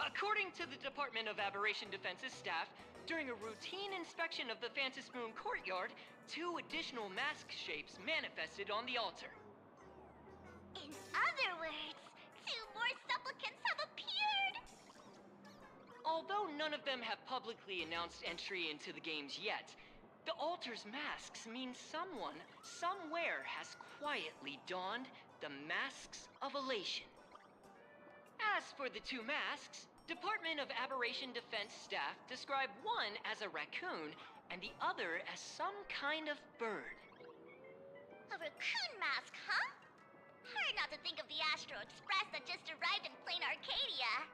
According to the Department of Aberration Defense's staff, during a routine inspection of the Phantom Moon courtyard, 2 additional mask shapes manifested on the altar. In other words, 2 more supplicants have appeared! Although none of them have publicly announced entry into the games yet, the altar's masks mean someone, somewhere has quietly donned the masks of elation. As for the 2 masks, Department of Aberration Defense staff describe one as a raccoon and the other as some kind of bird. A raccoon mask, huh? Hard not to think of the Astro Express that just arrived in plain Arcadia.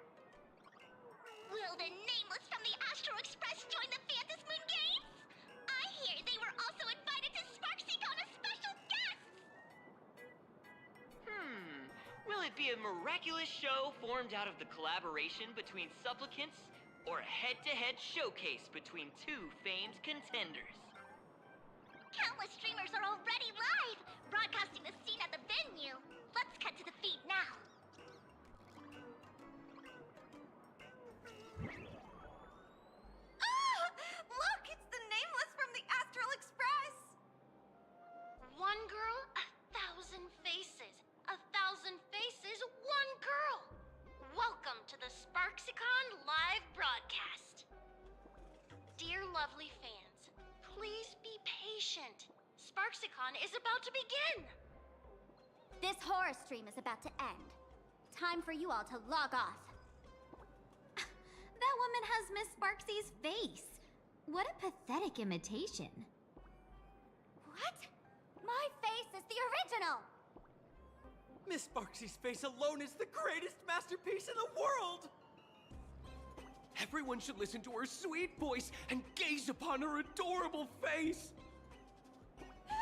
Will the Nameless from the Astro Express join the Phantom Moon Games? I hear they were also invited to SparksyCon as special guests! Will it be a miraculous show formed out of the collaboration between supplicants, or a head-to-head showcase between 2 famed contenders? Countless streamers are already live, broadcasting the scene at the venue. Let's cut to the feed now. Look, it's the Nameless from the Astral Express! One girl, 1,000 faces. 1,000 faces, one girl. Welcome to the SparksyCon live broadcast. Dear lovely fans, please be patient. SparksyCon is about to begin. This horror stream is about to end. Time for you all to log off. That woman has Miss Sparksy's face. What a pathetic imitation. What? My face is the original! Miss Sparksy's face alone is the greatest masterpiece in the world! Everyone should listen to her sweet voice and gaze upon her adorable face! We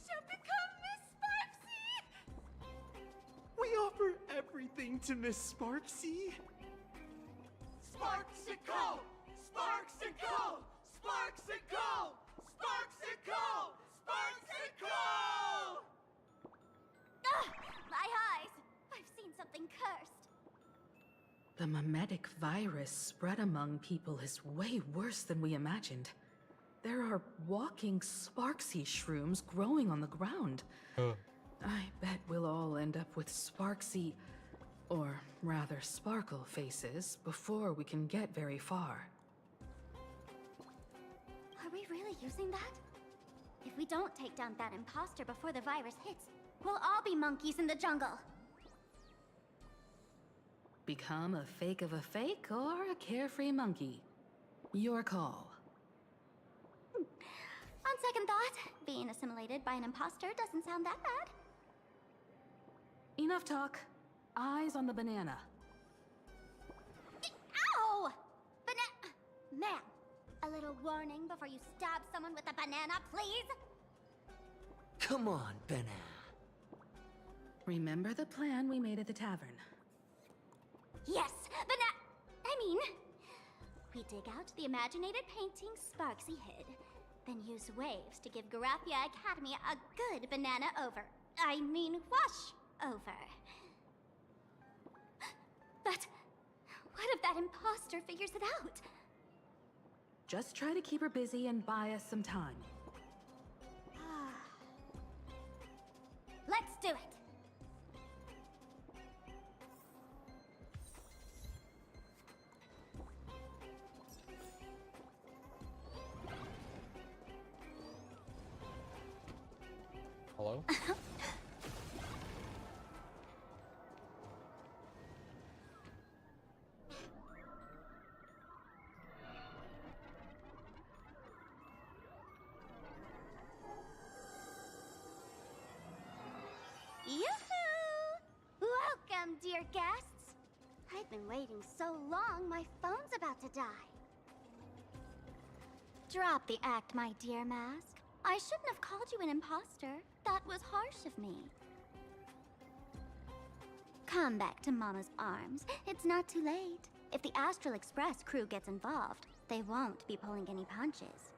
shall become Miss Sparksy! We offer everything to Miss Sparksy. Sparksicle! Sparksicle! Sparksicle! Sparksicle! Sparksicle! Ugh! My eyes! I've seen something cursed. The mimetic virus spread among people is way worse than we imagined. There are walking Sparksy shrooms growing on the ground. I bet we'll all end up with Sparksy, or rather Sparkle faces before we can get very far. Are we really using that? If we don't take down that imposter before the virus hits, we'll all be monkeys in the jungle. Become a fake of a fake or a carefree monkey? Your call. On second thought, being assimilated by an imposter doesn't sound that bad. Enough talk. Eyes on the banana. Ow! Ma'am, a little warning before you stab someone with a banana, please? Come on, banana. Remember the plan we made at the tavern? Yes, we dig out the imaginated painting Sparksy hid, then use waves to give Garafia Academy a good banana wash over. But what if that imposter figures it out? Just try to keep her busy and buy us some time. Let's do it. Hello? Yoo-hoo! Welcome, dear guests. I've been waiting so long, my phone's about to die. Drop the act, my dear Mask. I shouldn't have called you an imposter. That was harsh of me. Come back to Mama's arms. It's not too late. If the Astral Express crew gets involved, they won't be pulling any punches.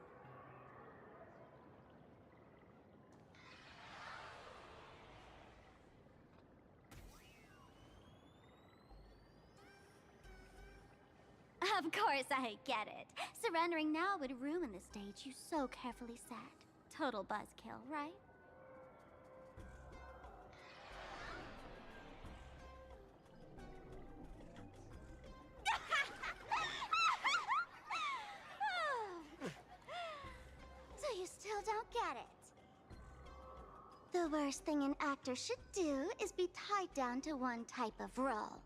Of course I get it. Surrendering now would ruin the stage you so carefully set. Total buzzkill, right? So you still don't get it? The worst thing an actor should do is be tied down to one type of role.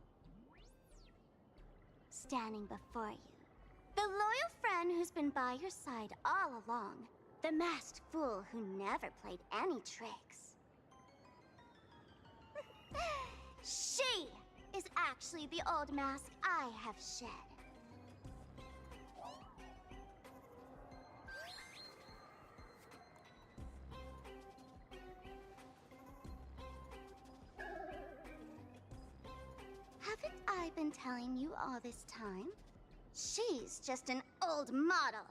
Standing before you, the loyal friend who's been by your side all along. The masked fool who never played any tricks. She is actually the old mask I have shed. Haven't I been telling you all this time? She's just an old model.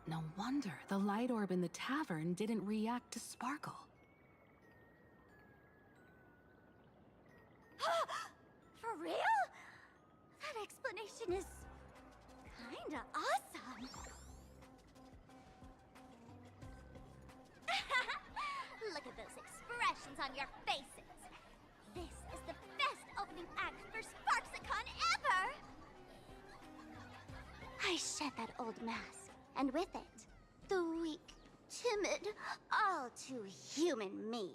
No wonder the light orb in the tavern didn't react to Sparkle. For real? That explanation is kinda awesome. Look at those expressions on your faces. This is the best opening act for Sparksicon ever! I shed that old mask, and with it, the weak, timid, all too human me.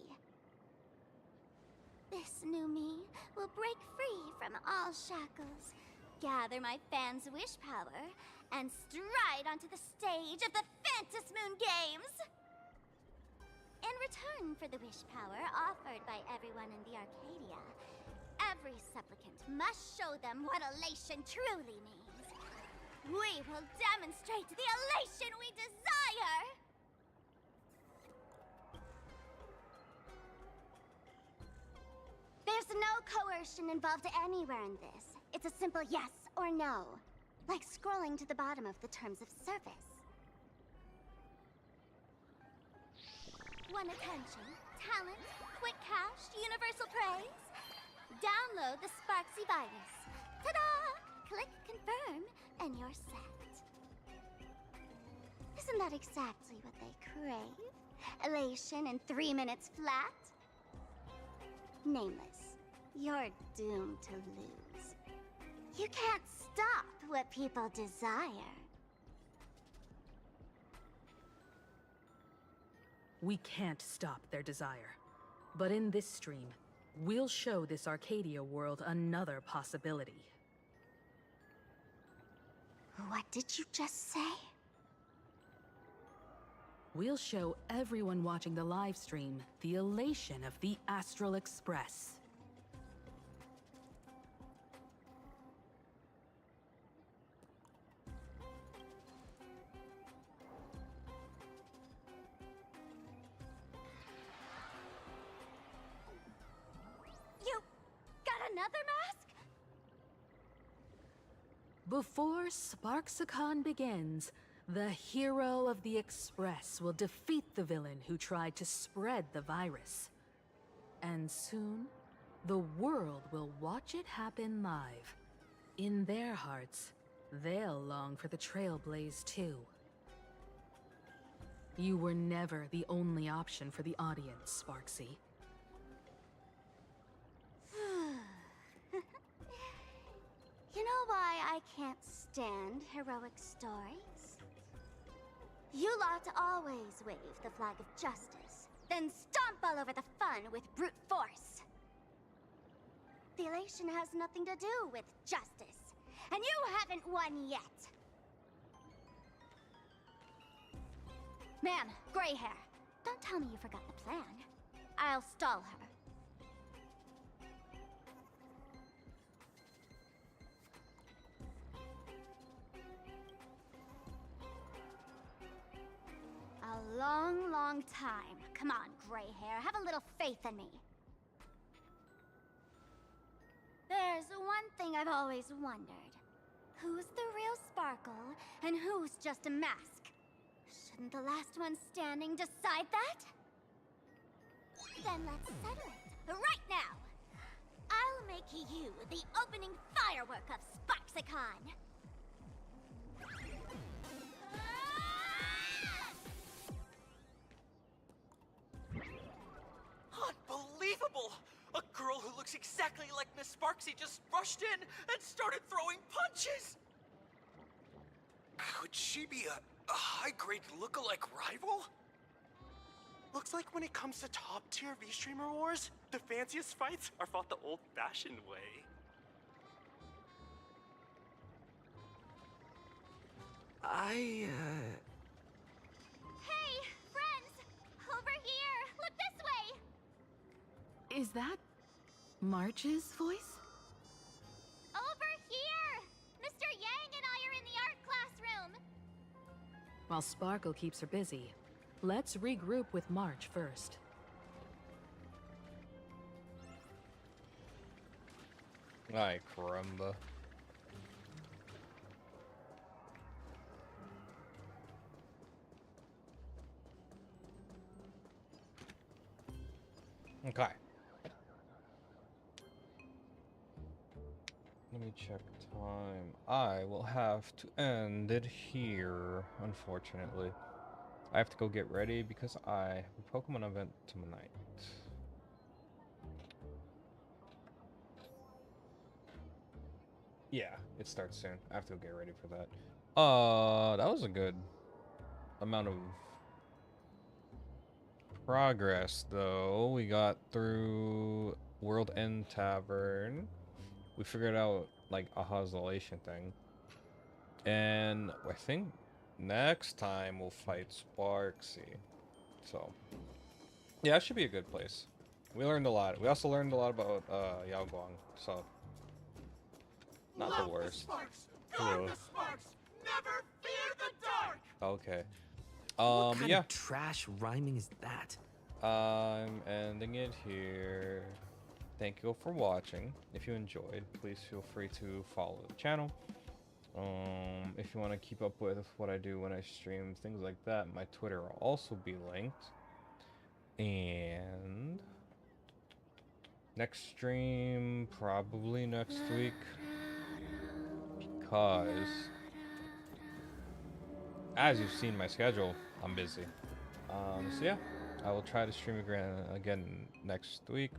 This new me will break free from all shackles, gather my fans' wish power, and stride onto the stage of the Phantasmoon Moon Games! In return for the wish power offered by everyone in the Arcadia, every supplicant must show them what elation truly means. We will demonstrate the elation we desire! There's no coercion involved anywhere in this. It's a simple yes or no, like scrolling to the bottom of the terms of service. Want attention, talent, quick cash, universal praise? Download the Sparksy virus. Ta-da! Click confirm, and you're set. Isn't that exactly what they crave? Elation in 3 minutes flat? Nameless, you're doomed to lose. You can't stop what people desire. We can't stop their desire. But in this stream, we'll show this Arcadia world another possibility. What did you just say? We'll show everyone watching the live stream the elation of the Astral Express. You got another mask? Before Sparksicon begins, the hero of the Express will defeat the villain who tried to spread the virus. And soon, the world will watch it happen live. In their hearts, they'll long for the Trailblaze too. You were never the only option for the audience, Sparksy. You know why I can't stand heroic stories? You lot always wave the flag of justice, then stomp all over the fun with brute force. The elation has nothing to do with justice, and you haven't won yet. Ma'am, gray hair, don't tell me you forgot the plan. I'll stall her. A long, long time. Come on, gray hair, have a little faith in me. There's one thing I've always wondered. Who's the real Sparkle, and who's just a mask? Shouldn't the last one standing decide that? Then let's settle it, right now! I'll make you the opening firework of Sparksicon! Unbelievable! A girl who looks exactly like Miss Sparksy just rushed in and started throwing punches! Could she be a high-grade lookalike rival? Looks like when it comes to top-tier V-Streamer wars, the fanciest fights are fought the old-fashioned way. Hey, friends! Over here! Look this way! Is that March's voice? Over here! Mr. Yang and I are in the art classroom! While Sparkle keeps her busy, let's regroup with March first. Ay, caramba. Okay. Let me check time. I will have to end it here, unfortunately. I have to go get ready because I have a Pokemon event tonight. Yeah, it starts soon. I have to go get ready for that. That was a good amount of progress, though. We got through World End Tavern. We figured out, like, Aha's elation thing. And I think next time we'll fight Sparksy. So, yeah, it should be a good place. We learned a lot. We also learned a lot about Yao Guang, so not the worst. Sparks! Guard the sparks! Never fear the dark! Okay. What kind yeah. of trash rhyming is that? I'm ending it here. Thank you all for watching. If you enjoyed, please feel free to follow the channel. If you want to keep up with what I do when I stream, things like that, my Twitter will also be linked. And next stream, probably next week, because as you've seen my schedule, I'm busy. So yeah, I will try to stream again next week.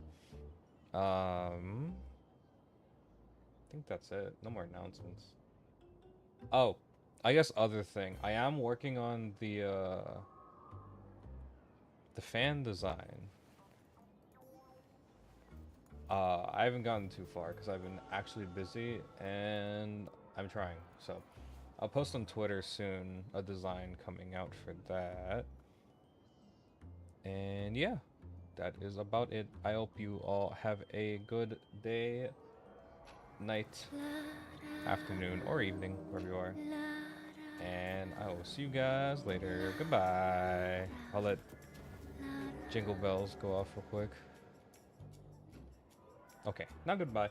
I think that's it. No more announcements. Oh, I guess other thing. I am working on the fan design. I haven't gotten too far because I've been actually busy and I'm trying. So I'll post on Twitter soon a design coming out for that. And yeah, that is about it. I hope you all have a good day, night, afternoon, or evening, wherever you are. And I will see you guys later. Goodbye. I'll let Jingle Bells go off real quick. Okay, now goodbye.